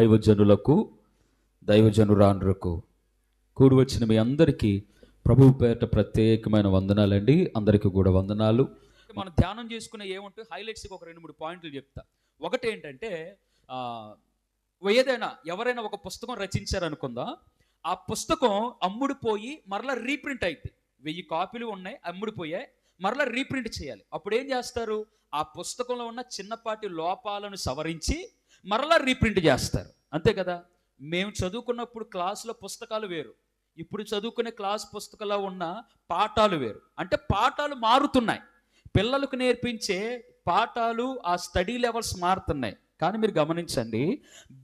దైవజనులకు దైవజనురాండ్రకు కూడి వచ్చిన మీ అందరికీ ప్రభువు పేరిట ప్రత్యేకమైన వందనాలండి. అందరికీ కూడా వందనాలు. మనం ధ్యానం చేసుకునే ఏముంటే హైలైట్స్కి ఒక 2-3 పాయింట్లు చెప్తా. ఒకటి ఏంటంటే ఎవరైనా ఒక పుస్తకం రచించారనుకుందా, ఆ పుస్తకం అమ్ముడుపోయి మరలా రీప్రింట్ అయింది. 1000 కాపీలు ఉన్నాయి, అమ్ముడుపోయాయి, మరలా రీప్రింట్ చేయాలి. అప్పుడు ఏం చేస్తారు? ఆ పుస్తకంలో ఉన్న చిన్నపాటి లోపాలను సవరించి మరలా రీప్రింట్ చేస్తారు. అంతే కదా. మేము చదువుకున్నప్పుడు క్లాసులో పుస్తకాలు వేరు, ఇప్పుడు చదువుకునే క్లాస్ పుస్తకాల్లో ఉన్న పాఠాలు వేరు. అంటే పాఠాలు మారుతున్నాయి, పిల్లలకు నేర్పించే పాఠాలు, ఆ స్టడీ లెవెల్స్ మారుతున్నాయి. కానీ మీరు గమనించండి,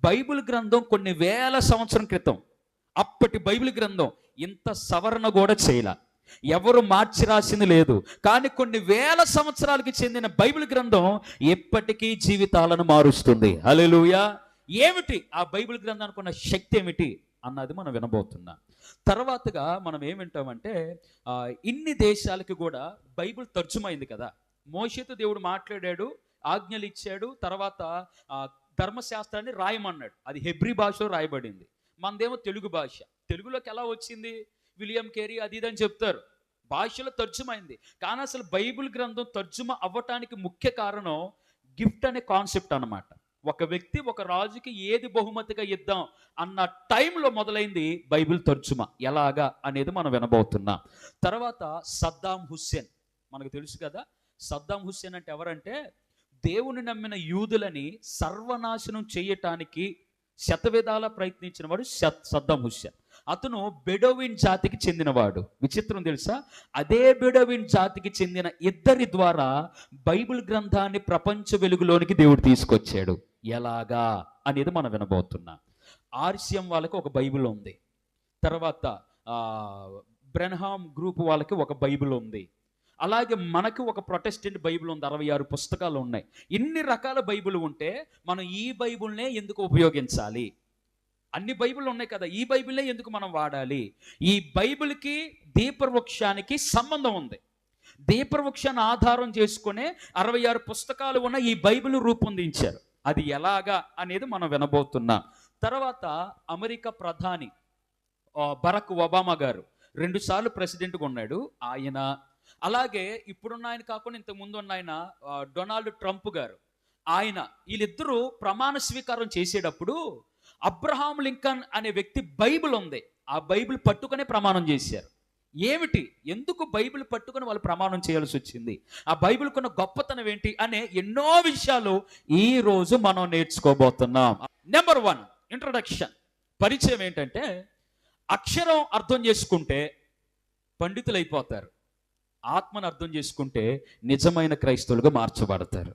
బైబిల్ గ్రంథం కొన్ని వేల సంవత్సరం క్రితం, అప్పటి బైబిల్ గ్రంథం ఇంత సవరణ కూడా చేయలే, ఎవరు మార్చి రాసింది లేదు. కానీ కొన్ని వేల సంవత్సరాలకి చెందిన బైబిల్ గ్రంథం ఎప్పటికీ జీవితాలను మారుస్తుంది. హల్లెలూయా. ఏమిటి ఆ బైబిల్ గ్రంథానికి ఉన్న శక్తి ఏమిటి అన్నది మనం వినబోతున్నాం. తర్వాతగా మనం ఏం వింటామంటే, ఇన్ని దేశాలకి కూడా బైబిల్ తర్జుమైంది కదా. మోషేతో దేవుడు మాట్లాడాడు, ఆజ్ఞలు ఇచ్చాడు, తర్వాత ధర్మశాస్త్రాన్ని రాయమన్నాడు. అది హెబ్రీ భాషలో రాయబడింది, మనదేమో తెలుగు భాష. తెలుగులోకి ఎలా వచ్చింది? విలియం కేరీ అది ఇదని చెప్తారు, భాషలో తర్జుమైంది. కానీ అసలు బైబిల్ గ్రంథం తర్జుమ అవ్వటానికి ముఖ్య కారణం గిఫ్ట్ అనే కాన్సెప్ట్ అన్నమాట. ఒక వ్యక్తి ఒక రాజుకి ఏది బహుమతిగా ఇద్దాం అన్న టైంలో మొదలైంది బైబిల్ తర్జుమ. ఎలాగా అనేది మనం వినబోతున్నాం. తర్వాత సద్దాం హుస్సేన్, మనకు తెలుసు కదా. సద్దాం హుస్సేన్ అంటే ఎవరంటే, దేవుని నమ్మిన యూదులని సర్వనాశనం చేయటానికి శతవిధాల ప్రయత్నించిన వాడు సద్దాం హుస్సేన్. అతను బెడోవిన్ జాతికి చెందినవాడు. విచిత్రం తెలుసా, అదే బెడోవిన్ జాతికి చెందిన ఇద్దరి ద్వారా బైబిల్ గ్రంథాన్ని ప్రపంచ వెలుగులోనికి దేవుడు తీసుకొచ్చాడు. ఎలాగా అనేది మనం వినబోతున్నాం. ఆర్సిఎం వాళ్ళకి ఒక బైబిల్ ఉంది, తర్వాత బ్రెన్హామ్ గ్రూప్ వాళ్ళకి ఒక బైబిల్ ఉంది, అలాగే మనకు ఒక ప్రొటెస్టెంట్ బైబిల్ ఉంది. 66 పుస్తకాలు ఉన్నాయి. ఇన్ని రకాల బైబిల్ ఉంటే మనం ఈ బైబిల్నే ఎందుకు ఉపయోగించాలి? అన్ని బైబిల్ ఉన్నాయి కదా, ఈ బైబిల్నే ఎందుకు మనం వాడాలి? ఈ బైబిల్కి దీపవృక్షానికి సంబంధం ఉంది. దీపవృక్షాన్ని ఆధారం చేసుకునే 66 పుస్తకాలు ఉన్న ఈ బైబిల్ రూపొందించారు. అది ఎలాగా అనేది మనం వినబోతున్నాం. తర్వాత అమెరికా ప్రధాని బరాక్ ఒబామా గారు 2 సార్లు ప్రెసిడెంట్గా ఉన్నాడు ఆయన. అలాగే ఇప్పుడున్న ఆయన కాకుండా ఇంతకుముందు ఉన్న ఆయన డొనాల్డ్ ట్రంప్ గారు, ఆయన, వీళ్ళిద్దరూ ప్రమాణ స్వీకారం చేసేటప్పుడు అబ్రహాం లింకన్ అనే వ్యక్తి బైబిల్ ఉంది, ఆ బైబిల్ పట్టుకునే ప్రమాణం చేశారు. ఏమిటి, ఎందుకు బైబిల్ పట్టుకుని వాళ్ళు ప్రమాణం చేయాల్సి వచ్చింది, ఆ బైబిల్ కొన్న గొప్పతనం ఏంటి అనే ఎన్నో విషయాలు ఈ రోజు మనం నేర్చుకోబోతున్నాం. నెంబర్ 1 ఇంట్రొడక్షన్, పరిచయం ఏంటంటే, అక్షరం అర్థం చేసుకుంటే పండితులు అయిపోతారు, ఆత్మను అర్థం చేసుకుంటే నిజమైన క్రైస్తవులుగా మార్చబడతారు.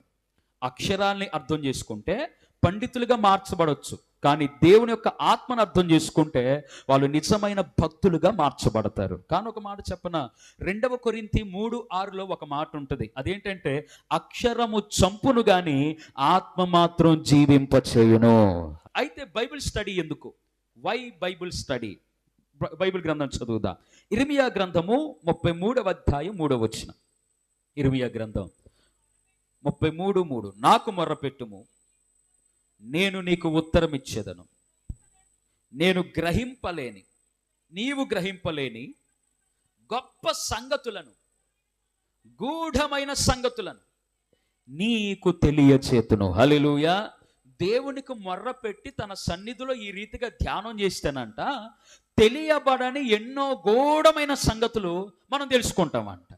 అక్షరాల్ని అర్థం చేసుకుంటే పండితులుగా మార్చబడవచ్చు, కానీ దేవుని యొక్క ఆత్మను అర్థం చేసుకుంటే వాళ్ళు నిజమైన భక్తులుగా మార్చబడతారు. కానీ ఒక మాట చెప్పన, 2 కొరింథీ 3:6లో ఒక మాట ఉంటుంది. అదేంటంటే, అక్షరము చంపును గాని ఆత్మ మాత్రం జీవింపచేయును. అయితే బైబిల్ స్టడీ ఎందుకు? Why Bible study? బైబిల్ గ్రంథం చదువుదా. ఇర్మియా గ్రంథము 33వ అధ్యాయం 3వ వచనం. ఇర్మియా గ్రంథం 33:3, నాకు మొర్రపెట్టుము, నేను నీకు ఉత్తరం ఇచ్చేదను, నేను గ్రహింపలేని, నీవు గ్రహింపలేని గొప్ప సంగతులను, గూఢమైన సంగతులను నీకు తెలియచేతును. హల్లెలూయా. దేవునికి మొర్రపెట్టి తన సన్నిధిలో ఈ రీతిగా ధ్యానం చేస్తేనంట, తెలియబడని ఎన్నో గూఢమైన సంగతులు మనం తెలుసుకుంటామంట.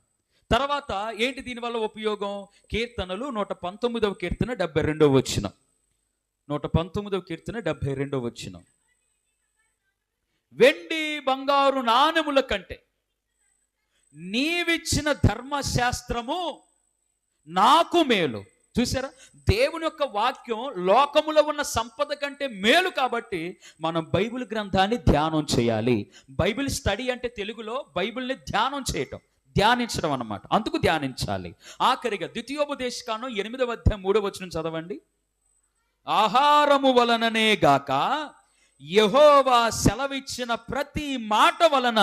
తర్వాత ఏంటి దీనివల్ల ఉపయోగం? కీర్తనలు 119వ కీర్తన 72వ వచనం. 119వ కీర్తన 72వ వచనం. వెండి బంగారు నాణెముల కంటే నీవిచ్చిన ధర్మశాస్త్రము నాకు మేలు. చూసారా, దేవుని యొక్క వాక్యం లోకములో ఉన్న సంపద కంటే మేలు. కాబట్టి మనం బైబిల్ గ్రంథాన్ని ధ్యానం చేయాలి. బైబిల్ స్టడీ అంటే తెలుగులో బైబిల్ని ధ్యానం చేయటం, ధ్యానించడం అన్నమాట. అందుకు ధ్యానించాలి. ఆఖరిగా ద్వితీయోపదేశకాండం 8వ అధ్యాయం 3వ వచనం చదవండి. ఆహారము వలననే గాక యెహోవా సెలవిచ్చిన ప్రతి మాట వలన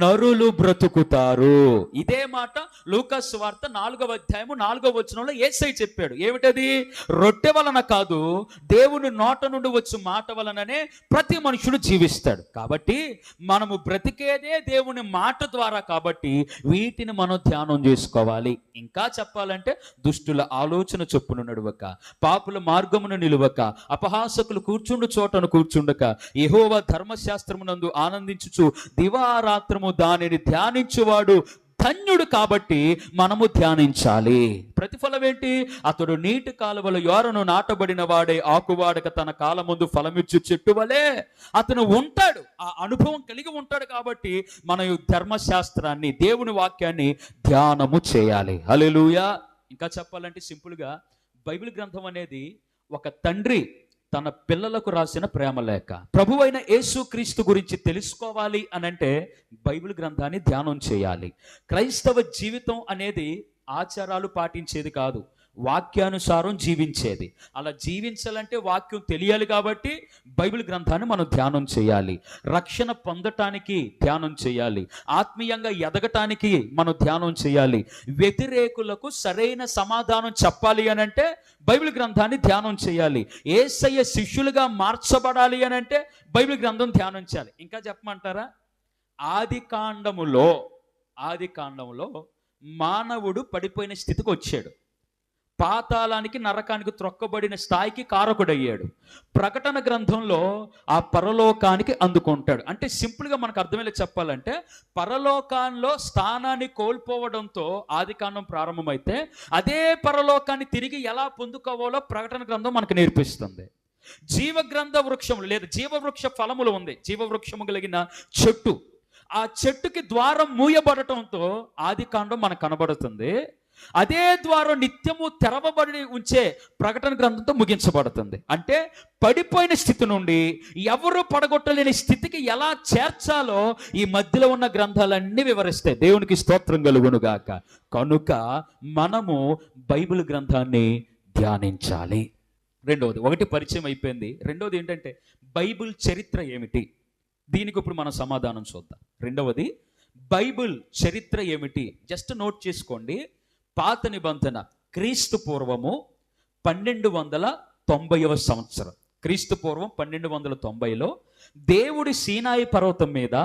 నరులు బ్రతుకుతారు. ఇదే మాట లూకాసు సువార్త 4వ అధ్యాయము 4వ వచనంలో యేసయ్య చెప్పాడు. ఏమిటది? రొట్టె వలన కాదు, దేవుని నోట నుండి వచ్చు మాట వలననే ప్రతి మనుషుడు జీవిస్తాడు. కాబట్టి మనము బ్రతికేదే దేవుని మాట ద్వారా. కాబట్టి వీటిని మనం ధ్యానం చేసుకోవాలి. ఇంకా చెప్పాలంటే దుష్టుల ఆలోచన చొప్పున నడువక, పాపుల మార్గమును నిలువక, అపహాసకులు కూర్చుండు చోటను కూర్చుండక, యెహోవా ధర్మశాస్త్రమునందు ఆనందించుచు దివారాత్రము దానిని ధ్యానించువాడు ధన్యుడు. కాబట్టి మనము ధ్యానించాలి. ప్రతిఫలం ఏంటి? అతడు నీటి కాలువల యోరను నాటబడిన వాడే, ఆకువాడక తన కాలముందు ఫలమిచ్చు చెట్టు వలె అతను ఉంటాడు. ఆ అనుభవం కలిగి ఉంటాడు. కాబట్టి మన ధర్మశాస్త్రాన్ని, దేవుని వాక్యాన్ని ధ్యానము చేయాలి. హల్లెలూయా. ఇంకా చెప్పాలంటే సింపుల్గా, బైబిల్ గ్రంథం అనేది ఒక తండ్రి తన పిల్లలకు రాసిన ప్రేమ లేఖ. ప్రభువైన యేసుక్రీస్తు గురించి తెలుసుకోవాలి అనంటే బైబిల్ గ్రంథాన్ని ధ్యానం చేయాలి. క్రైస్తవ జీవితం అనేది ఆచారాలు పాటించేది కాదు, వాక్యానుసారం జీవించేది. అలా జీవించాలంటే వాక్యం తెలియాలి. కాబట్టి బైబిల్ గ్రంథాన్ని మనం ధ్యానం చేయాలి. రక్షణ పొందటానికి ధ్యానం చేయాలి. ఆత్మీయంగా ఎదగటానికి మనం ధ్యానం చేయాలి. వ్యతిరేకులకు సరైన సమాధానం చెప్పాలి అనంటే బైబిల్ గ్రంథాన్ని ధ్యానం చేయాలి. యేసయ్య శిష్యులుగా మార్చబడాలి అనంటే బైబిల్ గ్రంథం ధ్యానం చేయాలి. ఇంకా చెప్పమంటారా? ఆది కాండంలో మానవుడు పడిపోయిన స్థితికి వచ్చాడు. పాతాళానికి, నరకానికి త్రొక్కబడిన స్థాయికి కారకుడయ్యాడు. ప్రకటన గ్రంథంలో ఆ పరలోకానికి అందుకుంటాడు. అంటే సింపుల్గా మనకు అర్థమయ్యేలా చెప్పాలంటే, పరలోకాల్లో స్థానాన్ని కోల్పోవడంతో ఆదికాండం ప్రారంభమైతే, అదే పరలోకాన్ని తిరిగి ఎలా పొందుకోవాలో ప్రకటన గ్రంథం మనకు నేర్పిస్తుంది. జీవగ్రంథ వృక్షం లేదా జీవవృక్ష ఫలములు ఉంది. జీవవృక్షము కలిగిన చెట్టు, ఆ చెట్టుకి ద్వారం మూయబడటంతో ఆదికాండం మనకు కనబడుతుంది. అదే ద్వారం నిత్యము తెరవబడి ఉంచే ప్రకటన గ్రంథంతో ముగించబడుతుంది. అంటే పడిపోయిన స్థితి నుండి ఎవరు పడగొట్టలేని స్థితికి ఎలా చేర్చాలో ఈ మధ్యలో ఉన్న గ్రంథాలన్నీ వివరిస్తాయి. దేవునికి స్తోత్రం కలుగునుగాక. కనుక మనము బైబిల్ గ్రంథాన్ని ధ్యానించాలి. రెండవది, ఒకటి పరిచయం అయిపోయింది. రెండవది ఏంటంటే బైబిల్ చరిత్ర ఏమిటి? దీనికి ఇప్పుడు మనం సమాధానం చూద్దాం. రెండవది, బైబిల్ చరిత్ర ఏమిటి? జస్ట్ నోట్ చేసుకోండి. పాత నిబంధన క్రీస్తు పూర్వము 1290వ సంవత్సరం, క్రీస్తు పూర్వం 1290లో దేవుడి సీనాయి పర్వతం మీద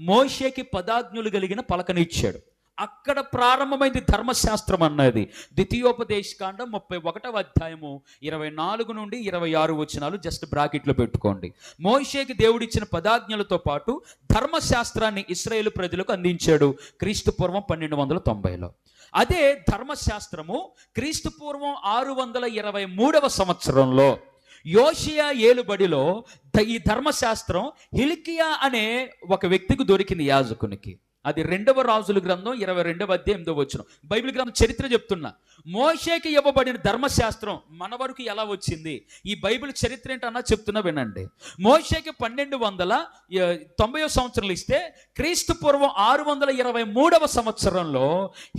మోషేకి పదాజ్ఞులు కలిగిన పలకనిచ్చాడు. అక్కడ ప్రారంభమైంది ధర్మశాస్త్రం అన్నది. ద్వితీయోపదేశకాండం 31వ అధ్యాయము 24 నుండి 26 వచనాలు జస్ట్ బ్రాకెట్లో పెట్టుకోండి. మోషేకి దేవుడిచ్చిన పదాజ్ఞలతో పాటు ధర్మశాస్త్రాన్ని ఇశ్రాయేలు ప్రజలకు అందించాడు క్రీస్తు పూర్వం 1290లో. అదే ధర్మశాస్త్రము క్రీస్తు పూర్వం 623వ సంవత్సరంలో యోషియా ఏలుబడిలో ఈ ధర్మశాస్త్రం హిల్కియా అనే ఒక వ్యక్తికి దొరికింది, యాజకునికి. అది 2వ రాజుల గ్రంథం 22వ అధ్యాయం 8వ వచనం. బైబిల్ గ్రంథం చరిత్ర చెప్తున్నా. మోషేకి ఇవ్వబడిన ధర్మశాస్త్రం మన వరకు ఎలా వచ్చింది, ఈ బైబిల్ చరిత్ర ఏంటన్నా చెప్తున్నా వినండి. మోషేకి 1290వ సంవత్సరంలో ఇస్తే క్రీస్తు పూర్వం 623వ సంవత్సరంలో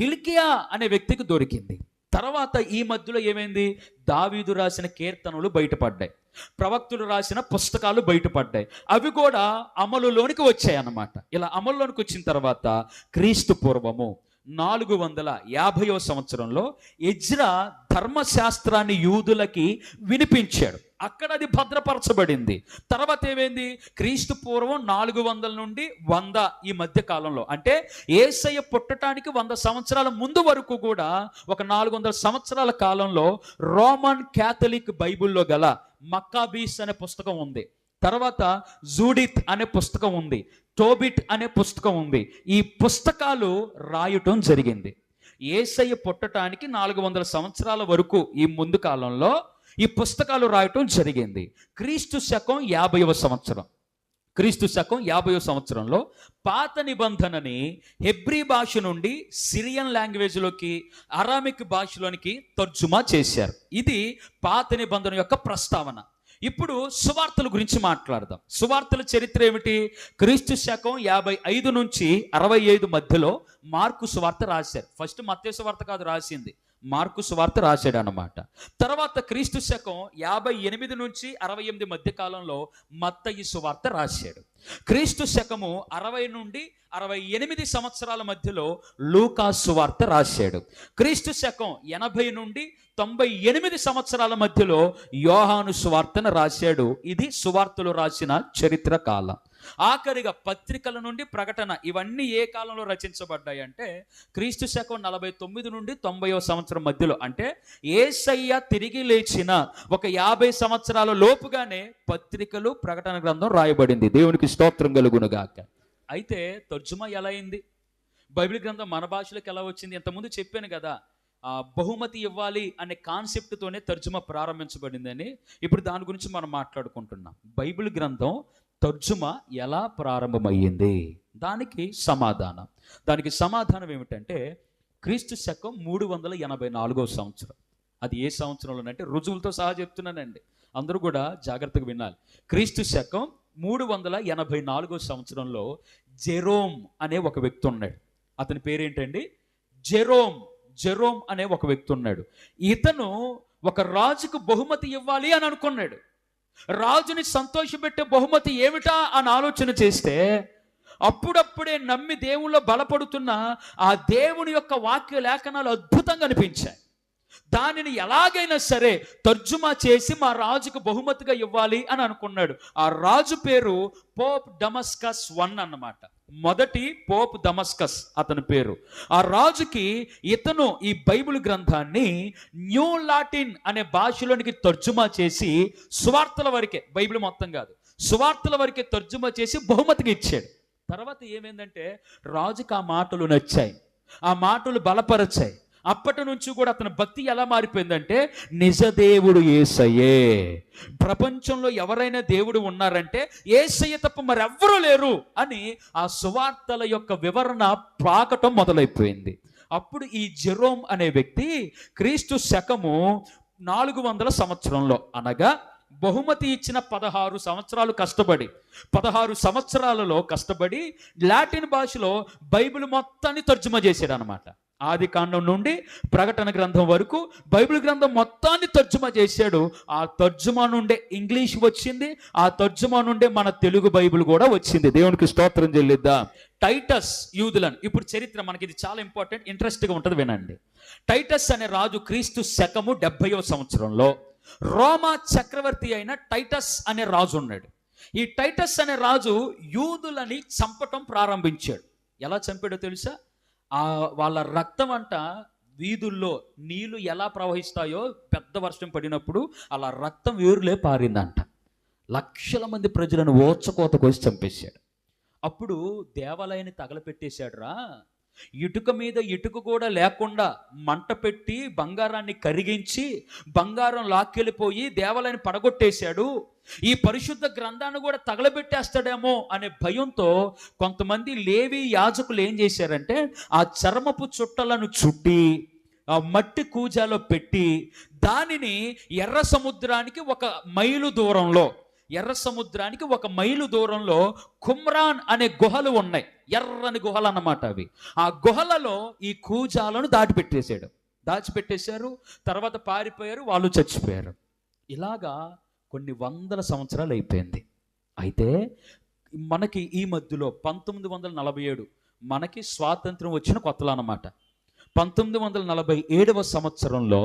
హిల్కియా అనే వ్యక్తికి దొరికింది. తర్వాత ఈ మధ్యలో ఏమైంది? దావీదు రాసిన కీర్తనలు బయటపడ్డాయి, ప్రవక్తులు రాసిన పుస్తకాలు బయటపడ్డాయి. అవి కూడా అమలులోనికి వచ్చాయి అన్నమాట. ఇలా అమలులోనికి వచ్చిన తర్వాత క్రీస్తు పూర్వము 450వ సంవత్సరంలో ఎజ్రా ధర్మశాస్త్రాన్ని యూదులకి వినిపించాడు. అక్కడ అది భద్రపరచబడింది. తర్వాత ఏమైంది? క్రీస్తు పూర్వం 400 నుండి 100 ఈ మధ్య కాలంలో, అంటే యేసయ్య పుట్టడానికి 100 సంవత్సరాల ముందు వరకు కూడా ఒక 400 సంవత్సరాల కాలంలో రోమన్ క్యాథలిక్ బైబిల్లో గల మక్కాబీస్ అనే పుస్తకం ఉంది. తర్వాత జూడిత్ అనే పుస్తకం ఉంది, టోబిట్ అనే పుస్తకం ఉంది. ఈ పుస్తకాలు రాయటం జరిగింది. యేసయ్య పుట్టడానికి 400 సంవత్సరాల వరకు ఈ ముందు కాలంలో ఈ పుస్తకాలు రాయటం జరిగింది. క్రీస్తు శకం 50వ సంవత్సరంలో పాత నిబంధనని హెబ్రీ భాష నుండి సిరియన్ లాంగ్వేజ్లోకి, అరామిక్ భాషలోనికి తర్జుమా చేశారు. ఇది పాత నిబంధన యొక్క ప్రస్తావన. ఇప్పుడు సువార్తల గురించి మాట్లాడదాం. సువార్తల చరిత్ర ఏమిటి? క్రీస్తు శకం 55 నుంచి 65 మధ్యలో మార్కు సువార్త రాశారు. ఫస్ట్ మత్తయి సువార్త కాదు రాసింది, మార్కు సువార్త రాశాడు అన్నమాట. తర్వాత క్రీస్తు శకం 58 నుంచి 68 మధ్య కాలంలో మత్తయి సువార్త రాశాడు. క్రీస్తు శకము 60 నుండి 68 సంవత్సరాల మధ్యలో లూకా సువార్త రాశాడు. క్రీస్తు శకం 80 నుండి 98 సంవత్సరాల మధ్యలో యోహాను సువార్తను రాశాడు. ఇది సువార్తలు రాసిన చరిత్ర కాలం. ఆఖరిగా పత్రికల నుండి ప్రకటన, ఇవన్నీ ఏ కాలంలో రచించబడ్డాయి అంటే క్రీస్తు శకం 49 నుండి 90వ సంవత్సరం మధ్యలో, అంటే యేసయ్య తిరిగి లేచిన ఒక 50 సంవత్సరాల లోపుగానే పత్రికలు, ప్రకటన గ్రంథం రాయబడింది. దేవునికి స్తోత్రం కలుగునుగాక. అయితే తర్జుమా ఎలా అయింది? బైబిల్ గ్రంథం మన భాషలోకి ఎలా వచ్చింది? ఇంతకుముందు చెప్పాను కదా, బహుమతి ఇవ్వాలి అనే కాన్సెప్ట్తోనే తర్జుమా ప్రారంభించబడిందని. ఇప్పుడు దాని గురించి మనం మాట్లాడుకుంటున్నాం. బైబిల్ గ్రంథం తర్జుమా ఎలా ప్రారంభమయ్యింది? దానికి సమాధానం ఏమిటంటే క్రీస్తు శకం 384వ సంవత్సరం. అది ఏ సంవత్సరంలోనంటే రుజువులతో సహా చెప్తున్నానండి, అందరూ కూడా జాగ్రత్తగా వినాలి. క్రీస్తు శకం 384వ సంవత్సరంలో జెరోమ్ అనే ఒక వ్యక్తి ఉన్నాడు. అతని పేరేంటండి? జెరోమ్ అనే ఒక వ్యక్తి ఉన్నాడు. ఇతను ఒక రాజుకు బహుమతి ఇవ్వాలి అని అనుకున్నాడు. రాజుని సంతోషపెట్టే బహుమతి ఏమిటా అని ఆలోచన చేస్తే అప్పుడప్పుడే నమ్మి దేవుళ్ళో బలపడుతున్న ఆ దేవుని యొక్క వాక్య లేఖనాలు అద్భుతంగా అనిపించాయి. దానిని ఎలాగైనా సరే తర్జుమా చేసి మా రాజుకు బహుమతిగా ఇవ్వాలి అని అనుకున్నాడు. ఆ రాజు పేరు పోప్ డమస్కస్ I అన్నమాట. మొదటి పోప్ దమస్కస్ అతని పేరు. ఆ రాజుకి ఇతను ఈ బైబిల్ గ్రంథాన్ని న్యూ లాటిన్ అనే భాషలోనికి తర్జుమా చేసి సువార్తల వరకే, బైబిల్ మొత్తం కాదు, సువార్తల వరకే తర్జుమా చేసి బహుమతిగా ఇచ్చాడు. తర్వాత ఏమైందంటే రాజుకు ఆ మాటలు నచ్చాయి, ఆ మాటలు బలపరచాయి. అప్పటి నుంచి కూడా అతని భక్తి ఎలా మారిపోయిందంటే నిజదేవుడు యేసయ్యే, ప్రపంచంలో ఎవరైనా దేవుడు ఉన్నారంటే యేసయ్య తప్ప మరెవ్వరూ లేరు అని ఆ సువార్తల యొక్క వివరణ పాకటం మొదలైపోయింది. అప్పుడు ఈ జెరోమ్ అనే వ్యక్తి క్రీస్తు శకము 400 సంవత్సరంలో, అనగా బహుమతి ఇచ్చిన 16 సంవత్సరాలు కష్టపడి, 16 సంవత్సరాలలో కష్టపడి లాటిన్ భాషలో బైబిల్ మొత్తాన్ని తర్జుమా చేశాడు అనమాట. ఆది కాండం నుండి ప్రకటన గ్రంథం వరకు బైబిల్ గ్రంథం మొత్తాన్ని తర్జుమా చేశాడు. ఆ తర్జుమా నుండే ఇంగ్లీష్ వచ్చింది, ఆ తర్జుమా నుండే మన తెలుగు బైబిల్ కూడా వచ్చింది. దేవునికి స్తోత్రం చెల్లిద్దాం. టైటస్ యూదులను, ఇప్పుడు చరిత్ర మనకి ఇది చాలా ఇంపార్టెంట్, ఇంట్రెస్ట్గా ఉంటుంది, వినండి. టైటస్ అనే రాజు క్రీస్తు శకము 70వ సంవత్సరంలో రోమా చక్రవర్తి అయిన టైటస్ అనే రాజు ఉన్నాడు. ఈ టైటస్ అనే రాజు యూదులని చంపటం ప్రారంభించాడు. ఎలా చంపాడో తెలుసా? వాళ్ళ రక్తం అంట వీధుల్లో నీళ్లు ఎలా ప్రవహిస్తాయో పెద్ద వర్షం పడినప్పుడు అలా రక్తం వేరులే పారిందంట. లక్షల మంది ప్రజలను ఓచకోత కోసి చంపేశాడు. అప్పుడు దేవాలయాన్ని తగలపెట్టేశాడు రా. ఇటుక మీద ఇటుక కూడా లేకుండా మంట పెట్టి బంగారాన్ని కరిగించి బంగారం లాక్కెళ్ళిపోయి దేవాలయాన్ని పడగొట్టేశాడు. ఈ పరిశుద్ధ గ్రంథాన్ని కూడా తగలబెట్టేస్తాడేమో అనే భయంతో కొంతమంది లేవి యాజకులు ఏం చేశారంటే ఆ చర్మపు చుట్టలను చుట్టి ఆ మట్టి కూజాలో పెట్టి దానిని ఎర్ర సముద్రానికి 1 మైలు దూరంలో, కుమ్రాన్ అనే గుహలు ఉన్నాయి, ఎర్రని గుహలు అన్నమాట అవి. ఆ గుహలలో ఈ కూజాలను దాచిపెట్టేశారు. తర్వాత పారిపోయారు, వాళ్ళు చచ్చిపోయారు. ఇలాగా కొన్ని వందల సంవత్సరాలు అయిపోయింది. అయితే మనకి ఈ మధ్యలో 1947 మనకి స్వాతంత్రం వచ్చిన కొత్తలో అన్నమాట. 1947వ సంవత్సరంలో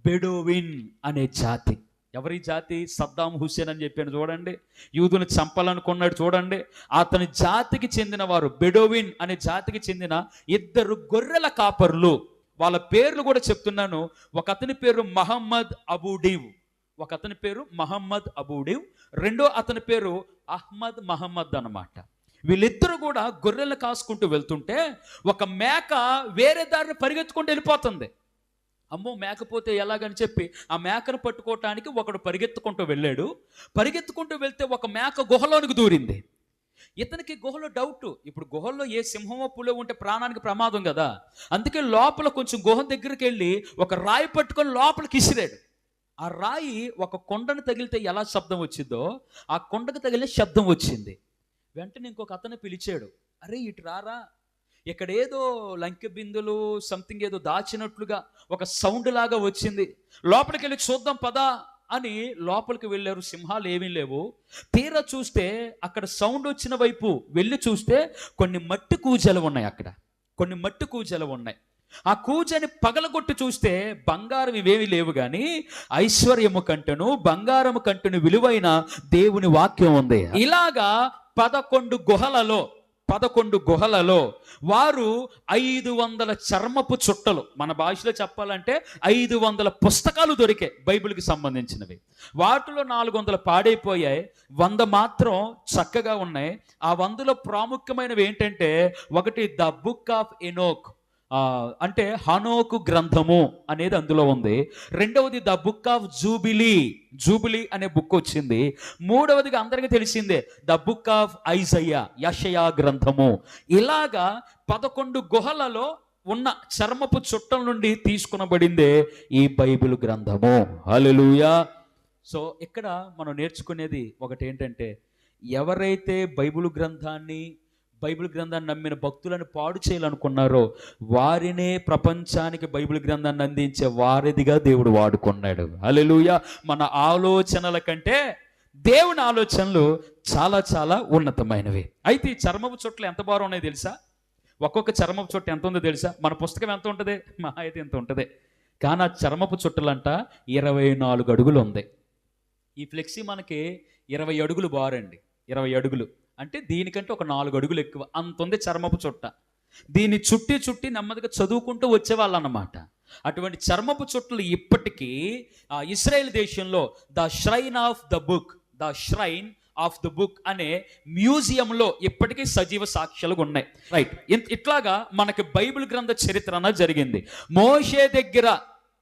బెడోవిన్ అనే జాతి, ఎవరి జాతి? సద్దాం హుస్సేన్ అని చెప్పాను చూడండి, యూదుని చంపాలనుకున్నాడు చూడండి. అతని జాతికి చెందిన వారు, బెడోవిన్ అనే జాతికి చెందిన 2 గొర్రెల కాపర్లు, వాళ్ళ పేర్లు కూడా చెప్తున్నాను. ఒక అతని పేరు మహమ్మద్ అబూడీవ్, రెండో అతని పేరు అహ్మద్ మహమ్మద్ అన్నమాట. వీళ్ళిద్దరూ కూడా గొర్రెలు కాసుకుంటూ వెళ్తుంటే ఒక మేక వేరే దారిని పరిగెత్తుకుంటూ వెళ్ళిపోతుంది. అమ్మో మేకపోతే ఎలాగని చెప్పి ఆ మేకను పట్టుకోవటానికి ఒకడు పరిగెత్తుకుంటూ వెళ్తే ఒక మేక గుహలోనికి దూరింది. ఇతనికి గుహలో డౌట్, ఇప్పుడు గుహల్లో ఏ సింహమో పులో ఉంటే ప్రాణానికి ప్రమాదం కదా, అందుకే లోపల కొంచెం గుహ దగ్గరికి వెళ్ళి ఒక రాయి పట్టుకొని లోపలికి ఇసిరాడు. ఆ రాయి ఒక కొండను తగిలితే ఎలా శబ్దం వచ్చిందో ఆ కొండకు తగిలిన శబ్దం వచ్చింది. వెంటనే ఇంకొక అతను పిలిచాడు, అరే ఇటు రారా, ఇక్కడ ఏదో లంకె బిందులు సంథింగ్ ఏదో దాచినట్లుగా ఒక సౌండ్ లాగా వచ్చింది. లోపలికి వెళ్ళి చూద్దాం పదా అని లోపలికి వెళ్ళారు. సింహాలు ఏమీ లేవు. తీరా చూస్తే అక్కడ సౌండ్ వచ్చిన వైపు వెళ్ళి చూస్తే కొన్ని మట్టి కూజలు ఉన్నాయి. అక్కడ కొన్ని మట్టి కూజలు ఉన్నాయి. ఆ కూజని పగలగొట్టి చూస్తే బంగారం ఇవేమి లేవు, కానీ ఐశ్వర్యము కంటెను బంగారము కంటెను విలువైన దేవుని వాక్యం ఉంది. ఇలాగా 11 గుహలలో వారు 500 చర్మపు చుట్టలు, మన భాషలో చెప్పాలంటే 500 పుస్తకాలు దొరికాయి బైబిల్కి సంబంధించినవి. వాటిలో 400 పాడైపోయాయి, 100 మాత్రం చక్కగా ఉన్నాయి. ఆ 100లో ప్రాముఖ్యమైనవి ఏంటంటే, ఒకటి ద బుక్ ఆఫ్ ఎనోక్, అంటే హనోకు గ్రంథము అనేది అందులో ఉంది. రెండవది ద బుక్ ఆఫ్ జూబిలీ అనే బుక్ వచ్చింది. మూడవదిగా అందరికీ తెలిసిందే ద బుక్ ఆఫ్ ఐజయ్యా, యెషయా గ్రంథము. ఇలాగా 11 గుహలలో ఉన్న చర్మపు చుట్టల నుండి తీసుకునబడిందే ఈ బైబిల్ గ్రంథము. హల్లెలూయా. సో ఇక్కడ మనం నేర్చుకునేది ఒకటి ఏంటంటే, ఎవరైతే బైబిల్ గ్రంథాన్ని నమ్మిన భక్తులను పాడు చేయాలనుకున్నారో వారినే ప్రపంచానికి బైబిల్ గ్రంథాన్ని అందించే వారిదిగా దేవుడు వాడుకున్నాడు. హల్లెలూయా. మన ఆలోచనల కంటే దేవుని ఆలోచనలు చాలా చాలా ఉన్నతమైనవి. అయితే ఈ చర్మపు చుట్టలు ఎంత భారం ఉన్నాయో తెలుసా? ఒక్కొక్క చర్మపు చుట్ట ఎంత ఉందో తెలుసా? మన పుస్తకం ఎంత ఉంటుంది? మహా అయితే ఎంత ఉంటుంది. కానీ ఆ చర్మపు చుట్టలంట 24 అడుగులు ఉంది. ఈ ఫ్లెక్సీ మనకి 20 అడుగులు బారండి. 20 అడుగులు అంటే దీనికంటే ఒక 4 అడుగులు ఎక్కువ, అంత ఉంది చర్మపు చుట్ట. దీన్ని చుట్టి నెమ్మదిగా చదువుకుంటూ వచ్చేవాళ్ళు అన్నమాట. అటువంటి చర్మపు చుట్టలు ఇప్పటికీ ఇశ్రాయేల్ దేశంలో the shrine of the book అనే మ్యూజియంలో ఇప్పటికీ సజీవ సాక్ష్యాలు ఉన్నాయి. రైట్. ఇట్లాగా మనకి బైబిల్ గ్రంథ చరిత్ర జరిగింది. మోషే దగ్గర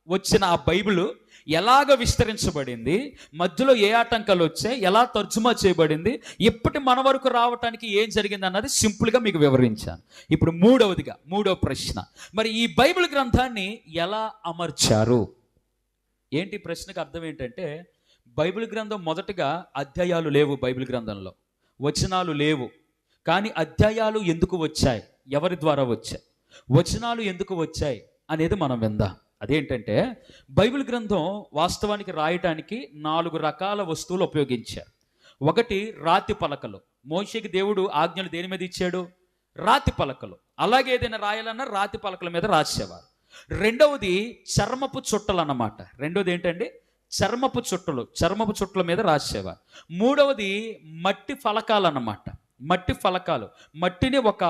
వచ్చిన ఆ బైబిల్ ఎలాగ విస్తరించబడింది, మధ్యలో ఏ ఆటంకాలు వచ్చాయి, ఎలా తర్జుమా చేయబడింది, ఇప్పటి మన వరకు రావటానికి ఏం జరిగింది అన్నది సింపుల్గా మీకు వివరించాను. ఇప్పుడు మూడవ ప్రశ్న, మరి ఈ బైబిల్ గ్రంథాన్ని ఎలా అమర్చారు? ఏంటి ప్రశ్నకు అర్థం ఏంటంటే, బైబిల్ గ్రంథం మొదటగా అధ్యాయాలు లేవు, బైబిల్ గ్రంథంలో వచనాలు లేవు. కానీ అధ్యాయాలు ఎందుకు వచ్చాయి, ఎవరి ద్వారా వచ్చాయి, వచనాలు ఎందుకు వచ్చాయి అనేది మనం విందాం. అదేంటంటే, బైబిల్ గ్రంథం వాస్తవానికి రాయటానికి 4 రకాల వస్తువులు ఉపయోగించారు. ఒకటి రాతి పలకలు. మోషేకి దేవుడు ఆజ్ఞలు దేని మీద ఇచ్చాడు? రాతి పలకలు. అలాగే ఏదైనా రాయాలన్నా రాతి పలకల మీద రాసేవారు. రెండవది చర్మపు చుట్టలు అన్నమాట. రెండవది ఏంటండి? చర్మపు చుట్టల మీద రాసేవారు. మూడవది మట్టి ఫలకాలు అన్నమాట. మట్టిని ఒక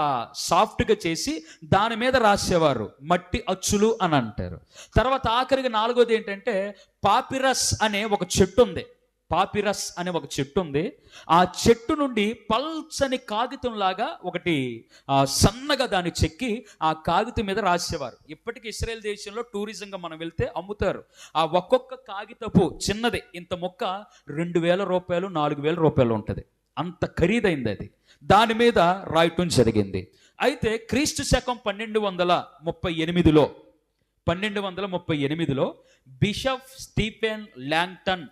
సాఫ్ట్గా చేసి దాని మీద రాసేవారు, మట్టి అచ్చులు అని అంటారు. తర్వాత ఆఖరికి 4వది ఏంటంటే పాపిరస్ అనే ఒక చెట్టు ఉంది. ఆ చెట్టు నుండి పల్చని కాగితం లాగా ఒకటి సన్నగా దాన్ని చెక్కి ఆ కాగితం మీద రాసేవారు. ఇప్పటికీ ఇశ్రాయేల్ దేశంలో టూరిజంగా మనం వెళ్తే అమ్ముతారు. ఆ ఒక్కొక్క కాగితపు చిన్నది ఇంత మొక్క 2000 రూపాయలు 4000 రూపాయలు ఉంటుంది. అంత ఖరీదైంది అది. దాని మీద రాయటం జరిగింది. అయితే క్రీస్తు శకం 1238లో బిషప్ స్టీఫెన్ ల్యాంగ్టన్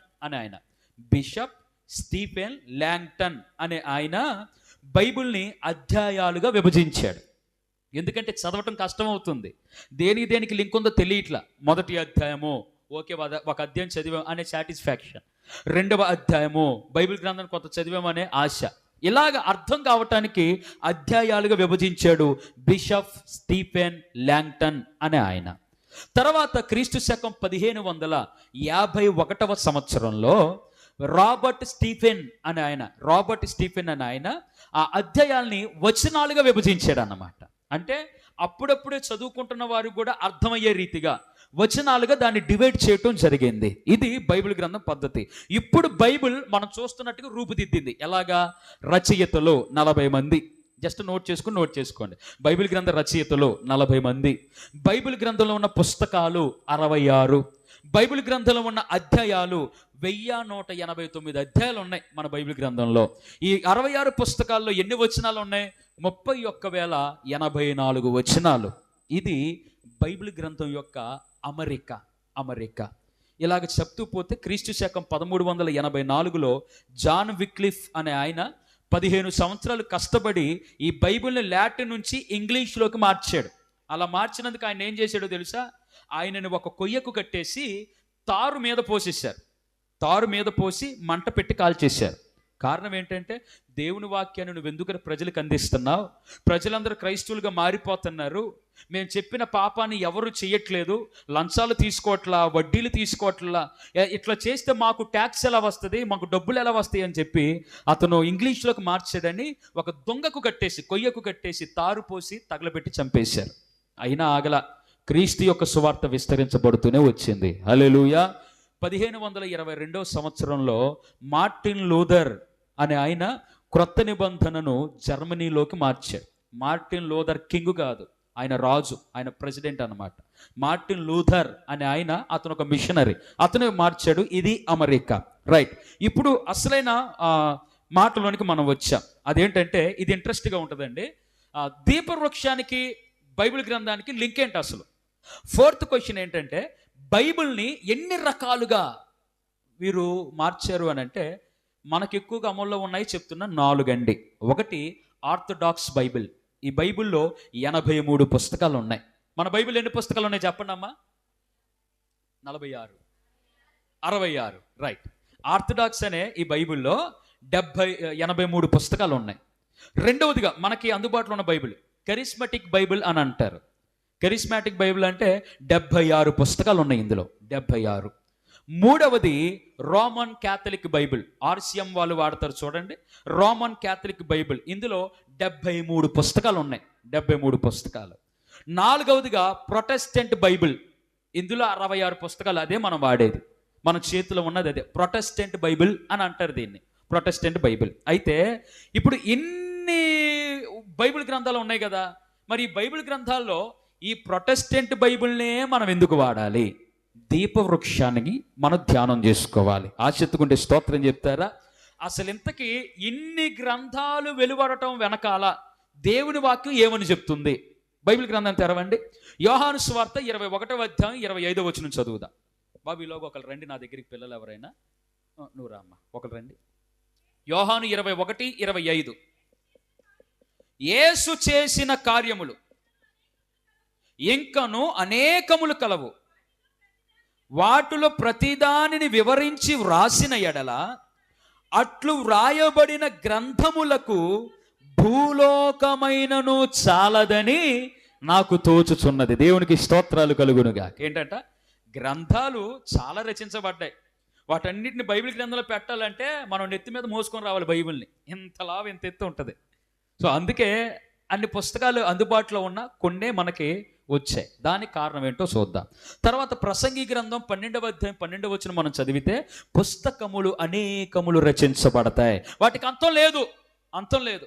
అనే ఆయన బైబిల్ని అధ్యాయాలుగా విభజించాడు. ఎందుకంటే చదవటం కష్టం అవుతుంది, దేనికి లింక్ ఉందో తెలియట్లా. మొదటి అధ్యాయము ఓకే, ఒక అధ్యాయం చదివాం అనే సాటిస్ఫాక్షన్, రెండవ అధ్యాయము బైబిల్ గ్రంథాన్ని కొంత చదివామనే ఆశ. ఇలాగ అర్థం కావటానికి అధ్యాయాలుగా విభజించాడు బిషప్ స్టీఫెన్ ల్యాంగ్టన్ అనే ఆయన. తర్వాత క్రీస్తు శకం 1551 సంవత్సరంలో రాబర్ట్ స్టీఫెన్ అనే ఆయన ఆ అధ్యాయాల్ని వచనాలుగా విభజించాడు అన్నమాట. అంటే అప్పుడప్పుడే చదువుకుంటున్న వారు కూడా అర్థమయ్యే రీతిగా వచనాలుగా దాన్ని డివైడ్ చేయటం జరిగింది. ఇది బైబిల్ గ్రంథం పద్ధతి. ఇప్పుడు బైబిల్ మనం చూస్తున్నట్టుగా రూపుదిద్దింది. ఎలాగా? రచయితలు 40 మంది. జస్ట్ నోట్ చేసుకోండి. బైబిల్ గ్రంథ రచయితలు 40 మంది. బైబిల్ గ్రంథంలో ఉన్న పుస్తకాలు 66. బైబిల్ గ్రంథంలో ఉన్న అధ్యాయాలు 1189 అధ్యాయాలు ఉన్నాయి మన బైబిల్ గ్రంథంలో. ఈ 66 పుస్తకాల్లో ఎన్ని వచనాలు ఉన్నాయి? 31,084 వచనాలు. ఇది బైబిల్ గ్రంథం యొక్క అమరిక. ఇలాగ చెప్తూ పోతే క్రీస్తు శకం 1384లో జాన్ విక్లిఫ్ అనే ఆయన 15 సంవత్సరాలు కష్టపడి ఈ బైబిల్ని లాటిన్ నుంచి ఇంగ్లీష్లోకి మార్చాడు. అలా మార్చినందుకు ఆయన ఏం చేశాడో తెలుసా? ఆయనని ఒక కొయ్యకు కట్టేసి తారు మీద పోసేశారు. తారు మీద పోసి మంట పెట్టి కాల్చేశారు. కారణం ఏంటంటే, దేవుని వాక్యాన్ని నువ్వు ఎందుకు ప్రజలకు అందిస్తున్నావు? ప్రజలందరూ క్రైస్తవులుగా మారిపోతున్నారు. మేము చెప్పిన పాపాన్ని ఎవరు చేయట్లేదు, లంచాలు తీసుకోవట్లా, వడ్డీలు తీసుకోవట్లా, ఇట్లా చేస్తే మాకు ట్యాక్స్ ఎలా వస్తుంది, మాకు డబ్బులు ఎలా వస్తాయి అని చెప్పి అతను ఇంగ్లీష్లోకి మార్చాడని ఒక దొంగకు కట్టేసి, కొయ్యకు కట్టేసి, తారు పోసి తగలబెట్టి చంపేశారు. అయినా ఆగల, క్రీస్తు యొక్క సువార్త విస్తరించబడుతూనే వచ్చింది. హల్లెలూయా. 1522 సంవత్సరంలో మార్టిన్ లూథర్ అనే ఆయన క్రొత్త నిబంధనను జర్మనీలోకి మార్చాడు. మార్టిన్ లూథర్ కింగ్ కాదు, ఆయన రాజు, ఆయన ప్రెసిడెంట్ అన్నమాట. మార్టిన్ లూథర్ అనే ఆయన, అతను ఒక మిషనరీ, అతను మార్చాడు. ఇది అమెరికా. రైట్. ఇప్పుడు అసలైన మాటలోనికి మనం వచ్చాం. అదేంటంటే, ఇది ఇంట్రెస్ట్గా ఉంటుందండి. దీపవృక్షానికి బైబిల్ గ్రంథానికి లింక్ ఏంటి అసలు? 4th క్వశ్చన్ ఏంటంటే, బైబిల్ని ఎన్ని రకాలుగా వీరు మార్చారు అని అంటే, మనకు ఎక్కువగా అమల్లో ఉన్నాయి చెప్తున్న 4 అండి. ఒకటి ఆర్థోడాక్స్ బైబిల్. ఈ బైబిల్లో 83 పుస్తకాలు ఉన్నాయి. మన బైబిల్ ఎన్ని పుస్తకాలు ఉన్నాయి చెప్పండి అమ్మా? 46, 66. రైట్. ఆర్థోడాక్స్ అనే ఈ బైబిల్లో 83 పుస్తకాలు ఉన్నాయి. రెండవదిగా మనకి అందుబాటులో ఉన్న బైబిల్ కరిస్మాటిక్ బైబిల్ అని అంటారు. కరిస్మాటిక్ బైబిల్ అంటే 76 పుస్తకాలు ఉన్నాయి ఇందులో, 76. మూడవది రోమన్ క్యాథలిక్ బైబిల్. ఆర్సిఎం వాళ్ళు వాడతారు చూడండి, రోమన్ క్యాథలిక్ బైబిల్. ఇందులో 73 పుస్తకాలు ఉన్నాయి, 73 పుస్తకాలు. నాలుగవదిగా ప్రొటెస్టెంట్ బైబిల్. ఇందులో 66 పుస్తకాలు. అదే మనం వాడేది, మన చేతిలో ఉన్నది అదే ప్రొటెస్టెంట్ బైబిల్ అని అంటారు దీన్ని, ప్రొటెస్టెంట్ బైబిల్. అయితే ఇప్పుడు ఇన్ని బైబిల్ గ్రంథాలు ఉన్నాయి కదా, మరి ఈ బైబిల్ గ్రంథాల్లో ఈ ప్రొటెస్టెంట్ బైబిల్నే మనం ఎందుకు వాడాలి? దీపవృక్షానికి మనం ధ్యానం చేసుకోవాలి. ఆసక్తిగా స్తోత్రం చెప్తారా? అసలు ఇంతకీ ఇన్ని గ్రంథాలు వెలువడటం వెనకాల దేవుని వాక్యం ఏమని చెప్తుంది? బైబిల్ గ్రంథాన్ని తెరవండి. యోహాను సువార్త 21వ అధ్యాయం 25వ వచనం చదువుదా. బాబు ఈలోగా ఒకరు రండి నా దగ్గరికి, పిల్లలు ఎవరైనా. నువ్వు రామ్మా, ఒకరు రండి. యోహాను 21:25. యేసు చేసిన కార్యములు ఇంకను అనేకములు కలవు, వాటిలో ప్రతిదానిని వివరించి వ్రాసిన ఎడల అట్లు వ్రాయబడిన గ్రంథములకు భూలోకమైనను చాలదని నాకు తోచుచున్నది. దేవునికి స్తోత్రాలు కలుగునుగా. ఏంటంట? గ్రంథాలు చాలా రచించబడ్డాయి. వాటన్నిటిని బైబిల్ గ్రంథంలో పెట్టాలంటే మనం నెత్తి మీద మోసుకొని రావాలి బైబిల్ని. ఇంతలా ఇంత ఎత్తు ఉంటుంది. సో అందుకే అన్ని పుస్తకాలు అందుబాటులో ఉన్న కొన్నే మనకి వచ్చాయి. దానికి కారణం ఏంటో చూద్దాం. తర్వాత ప్రసంగి గ్రంథం 12వ అధ్యాయం 12వ వచనం మనం చదివితే, పుస్తకములు అనేకములు రచించబడతాయి. వాటికి అంతం లేదు, అంతం లేదు.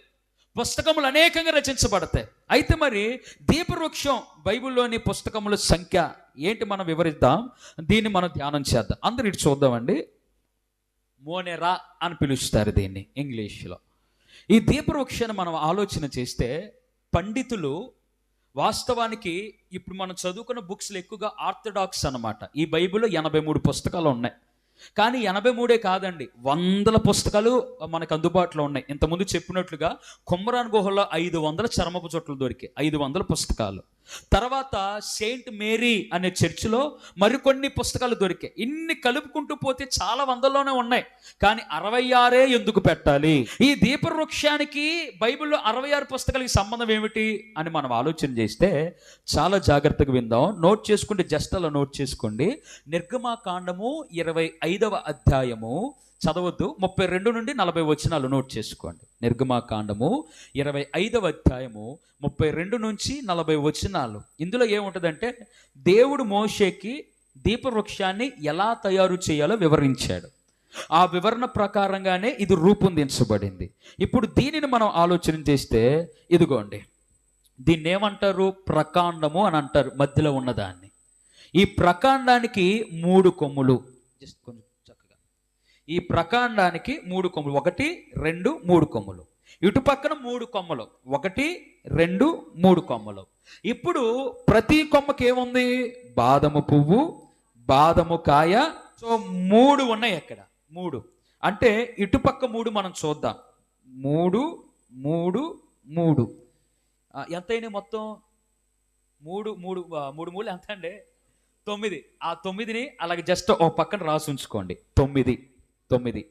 పుస్తకములు అనేకంగా రచించబడతాయి. అయితే మరి దీపవృక్షం బైబిల్లోని పుస్తకముల సంఖ్య ఏంటి మనం వివరిద్దాం, దీన్ని మనం ధ్యానం చేద్దాం. అందరూ ఇటు చూద్దామండి. మోనెరా అని పిలుస్తారు దీన్ని ఇంగ్లీష్లో. ఈ దీపవృక్షాన్ని మనం ఆలోచన చేస్తే, పండితులు వాస్తవానికి ఇప్పుడు మనం చదువుకున్న బుక్స్లో ఎక్కువగా ఆర్థోడాక్స్ అన్నమాట. ఈ బైబిల్లో 83 పుస్తకాలు ఉన్నాయి. కానీ 83 కాదండి, 100 పుస్తకాలు మనకు అందుబాటులో ఉన్నాయి. ఇంతకుముందు చెప్పినట్లుగా కుమ్మరాన్ గుహలో 500 చర్మపు చుట్టలు దొరికాయి, 500 పుస్తకాలు. తర్వాత సెయింట్ మేరీ అనే చర్చిలో మరికొన్ని పుస్తకాలు దొరికాయి. ఇన్ని కలుపుకుంటూ పోతే చాలా వందల్లోనే ఉన్నాయి. కానీ 66 ఎందుకు పెట్టాలి? ఈ దీపవృక్షానికి బైబిల్లో 66 పుస్తకాలకి సంబంధం ఏమిటి అని మనం ఆలోచన చేస్తే చాలా జాగ్రత్తగా విందాం. నోట్ చేసుకుంటే జస్ట్ అలా నోట్ చేసుకోండి. నిర్గమాకాండము 25వ అధ్యాయము చదవద్దు, 32 నుండి 40 వచనాలు నోట్ చేసుకోండి. నిర్గమాకాండము 25వ అధ్యాయము 32 నుంచి 40 వచనాలు. ఇందులో ఏముంటుందంటే, దేవుడు మోషేకి దీపవృక్షాన్ని ఎలా తయారు చేయాలో వివరించాడు. ఆ వివరణ ప్రకారంగానే ఇది రూపొందించబడింది. ఇప్పుడు దీనిని మనం ఆలోచన చేస్తే, ఇదిగోండి, దీన్ని ఏమంటారు? ప్రకాండము అని అంటారు, మధ్యలో ఉన్నదాన్ని. ఈ ప్రకాండానికి 3 కొమ్ములు. జస్ట్ కొంచెం చక్కగా, ఈ ప్రకాండానికి 3 కొమ్ములు, 1, 2, 3 కొమ్ములు. ఇటు పక్కన 3 కొమ్మలు, 1, 2, 3 కొమ్మలు. ఇప్పుడు ప్రతి కొమ్మకి ఏముంది? బాదము పువ్వు, బాదము కాయ. సో 3 ఉన్నాయి అక్కడ, 3 అంటే ఇటుపక్క 3 మనం చూద్దాం. మూడు, మూడు, మూడు. ఎంతైనా మొత్తం? మూడు మూడు మూడు మూడు ఎంత అండి? 9. ఆ 9ని అలాగే జస్ట్ ఒక పక్కన రాసి ఉంచుకోండి. 9 9.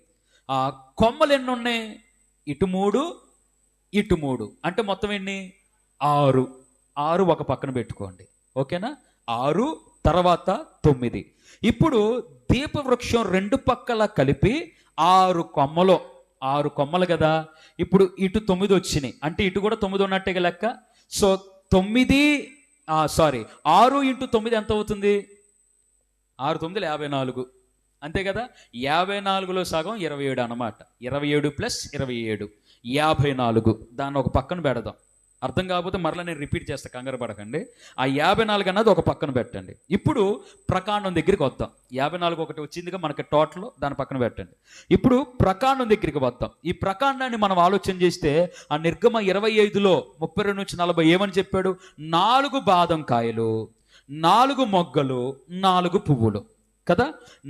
కొమ్మలు ఎన్ని ఉన్నాయి? ఇటు 3, ఇటు 3, అంటే మొత్తం ఎన్ని? 6. 6 ఒక పక్కన పెట్టుకోండి. ఓకేనా? 6 తర్వాత 9. ఇప్పుడు దీపవృక్షం రెండు పక్కల కలిపి 6 కొమ్మలు. 6 కొమ్మలు కదా. ఇప్పుడు ఇటు 9 వచ్చినాయి, అంటే ఇటు కూడా 9 ఉన్నట్టుగా లెక్క. సో 9 6 × 9 ఎంత అవుతుంది? 6 9 54, అంతే కదా. 54లో సగం 27 అన్నమాట. 27 + 27 54. దాన్ని ఒక పక్కన పెడదాం. అర్థం కాకపోతే మరలా నేను రిపీట్ చేస్తా, కంగారు పడకండి. ఆ 54 అన్నది ఒక పక్కన పెట్టండి. ఇప్పుడు ప్రకాండం దగ్గరికి వద్దాం. 54 ఒకటి వచ్చిందిగా మనకి టోటల్, దాని పక్కన పెట్టండి. ఇప్పుడు ప్రకాండం దగ్గరికి వద్దాం. ఈ ప్రకాండాన్ని మనం ఆలోచన చేస్తే ఆ నిర్గమ 25లో 32 నుంచి 40 ఏమని చెప్పాడు? 4 బాదం కాయలు, 4 మొగ్గలు, 4 పువ్వులు కదా.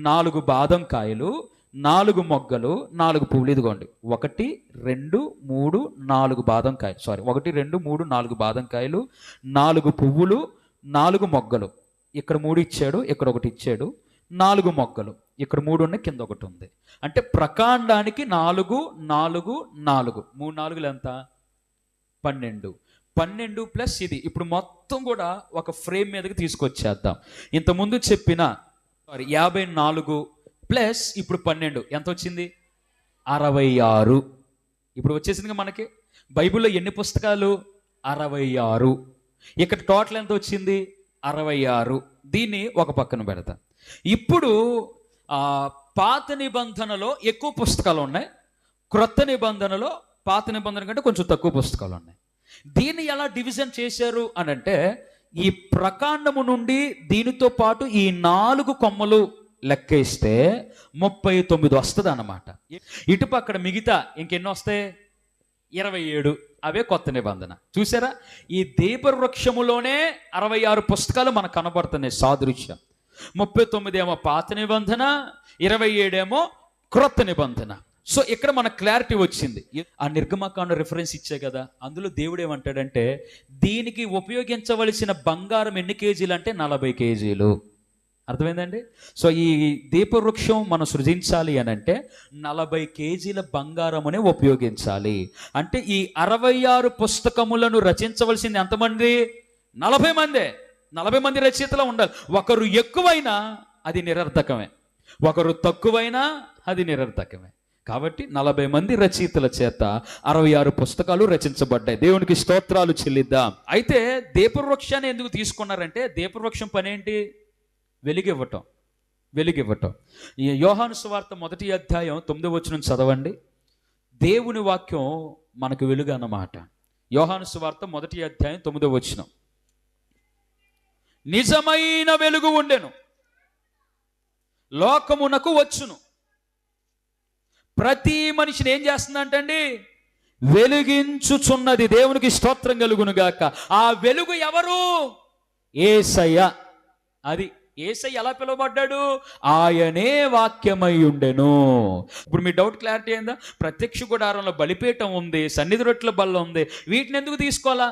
4 బాదం కాయలు, 4 మొగ్గలు, 4 పువ్వులు. ఇదిగోండి 1 2 3 4 బాదం కాయలు. 1 2 3 4 బాదం కాయలు, 4 పువ్వులు, 4 మొగ్గలు. ఇక్కడ 3 ఇచ్చాడు, ఇక్కడ 1 ఇచ్చాడు. 4 మొగ్గలు, ఇక్కడ 3 ఉన్నాయి, కింద 1 ఉంది. అంటే ప్రకాండానికి 4 4 4 3 4 ఎంత? 12. 12 ప్లస్ ఇది. ఇప్పుడు మొత్తం కూడా ఒక ఫ్రేమ్ మీదకి తీసుకొచ్చేద్దాం. ఇంతకుముందు చెప్పిన 54 ప్లస్ ఇప్పుడు 12 ఎంత వచ్చింది? 66. ఇప్పుడు వచ్చేసిందిగా మనకి. బైబిల్లో ఎన్ని పుస్తకాలు? 66. ఇక్కడ టోటల్ ఎంత వచ్చింది? 66. దీన్ని ఒక పక్కన పెడతా. ఇప్పుడు పాత నిబంధనలో ఎక్కువ పుస్తకాలు ఉన్నాయి, క్రొత్త నిబంధనలో పాత నిబంధన కంటే కొంచెం తక్కువ పుస్తకాలు ఉన్నాయి. దీన్ని ఎలా డివిజన్ చేశారు అని అంటే, ఈ ప్రకాండము నుండి దీనితో పాటు ఈ 4 కొమ్మలు లెక్కేస్తే 39 వస్తుంది అన్నమాట. ఇటు పక్కన మిగతా ఇంకెన్ని వస్తాయి? 27. అవే కొత్త నిబంధన. చూసారా? ఈ దీపవృక్షములోనే 66 పుస్తకాలు మనకు కనబడుతున్నాయి సాదృశ్యం. 39 ఏమో పాత నిబంధన, 27 ఏమో క్రొత్త నిబంధన. సో ఇక్కడ మనకు క్లారిటీ వచ్చింది. ఆ నిర్గమకాండ రిఫరెన్స్ ఇచ్చే కదా, అందులో దేవుడు ఏమంటాడంటే, దీనికి ఉపయోగించవలసిన బంగారం ఎన్ని కేజీలు అంటే 40 కేజీలు. అర్థమైందండి? సో ఈ దీపవృక్షం మనం సృజించాలి అని అంటే 40 కేజీల బంగారమునే ఉపయోగించాలి. అంటే ఈ 66 పుస్తకములను రచించవలసింది ఎంతమంది? 40 మందే. 40 మంది రచయితలు ఉండాలి. ఒకరు ఎక్కువైనా అది నిరర్థకమే, ఒకరు తక్కువైనా అది నిరర్థకమే. కాబట్టి 40 మంది రచయితల చేత 66 పుస్తకాలు రచించబడ్డాయి. దేవునికి స్తోత్రాలు చెల్లిద్దాం. అయితే దీపవృక్షాన్ని ఎందుకు తీసుకున్నారంటే, దీపవృక్షం పని ఏంటి? వెలుగివ్వటం. వెలుగివ్వటం. ఈ యోహాను సువార్త 1వ అధ్యాయం 9వ వచనం చదవండి. దేవుని వాక్యం మనకు వెలుగు అన్నమాట. యోహాను సువార్త 1వ అధ్యాయం 9వ వచనం. నిజమైన వెలుగు ఉండెను, లోకమునకు వచ్చును. ప్రతి మనిషిని ఏం చేస్తుందంటండి? వెలిగించుచున్నది. దేవునికి స్తోత్రం కలుగును గాక. ఆ వెలుగు ఎవరు? యేసయ్య. అది యేసయ్య ఎలా పిలువబడ్డాడు? ఆయనే వాక్యమై ఉండెను. ఇప్పుడు మీ డౌట్ క్లారిటీ అయిందా? ప్రత్యక్ష గుడారంలో బలిపీఠం ఉంది, సన్నిధి రొట్టెల బల్ల ఉంది. వీటిని ఎందుకు తీసుకోవాలా?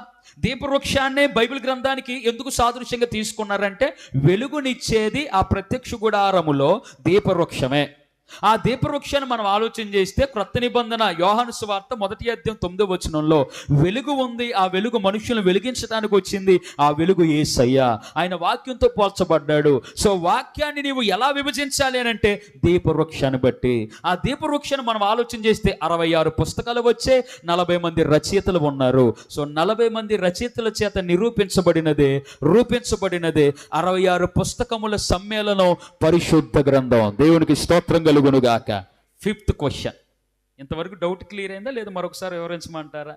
దీపవృక్షాన్నే బైబిల్ గ్రంథానికి ఎందుకు సాదృశ్యంగా తీసుకున్నారంటే, వెలుగునిచ్చేది ఆ ప్రత్యక్ష గుడారములో దీపవృక్షమే. ఆ దీపవృక్షాన్ని మనం ఆలోచన చేస్తే, క్రొత్త నిబంధన యోహాను సువార్త 1వ అధ్యాయం 9వ వచనంలో వెలుగు ఉంది. ఆ వెలుగు మనుషులను వెలిగించడానికి వచ్చింది. ఆ వెలుగు యేసయ్య. ఆయన వాక్యంతో పోల్చబడ్డాడు. సో వాక్యాన్ని నీవు ఎలా విభజించాలి అని అంటే, దీపవృక్షాన్ని బట్టి. ఆ దీపవృక్షాన్ని మనం ఆలోచన చేస్తే 66 పుస్తకాలు వచ్చే, 40 మంది రచయితలు ఉన్నారు. సో 40 మంది రచయితల చేత రూపించబడినదే 66 పుస్తకముల సమ్మేళనం పరిశుద్ధ గ్రంథం. దేవునికి స్తోత్రం కలుగునుగాక. 5th question. ఇంతవరకు డౌట్ క్లియర్ అయిందా లేదా మరొకసారి వివరించమంటారా?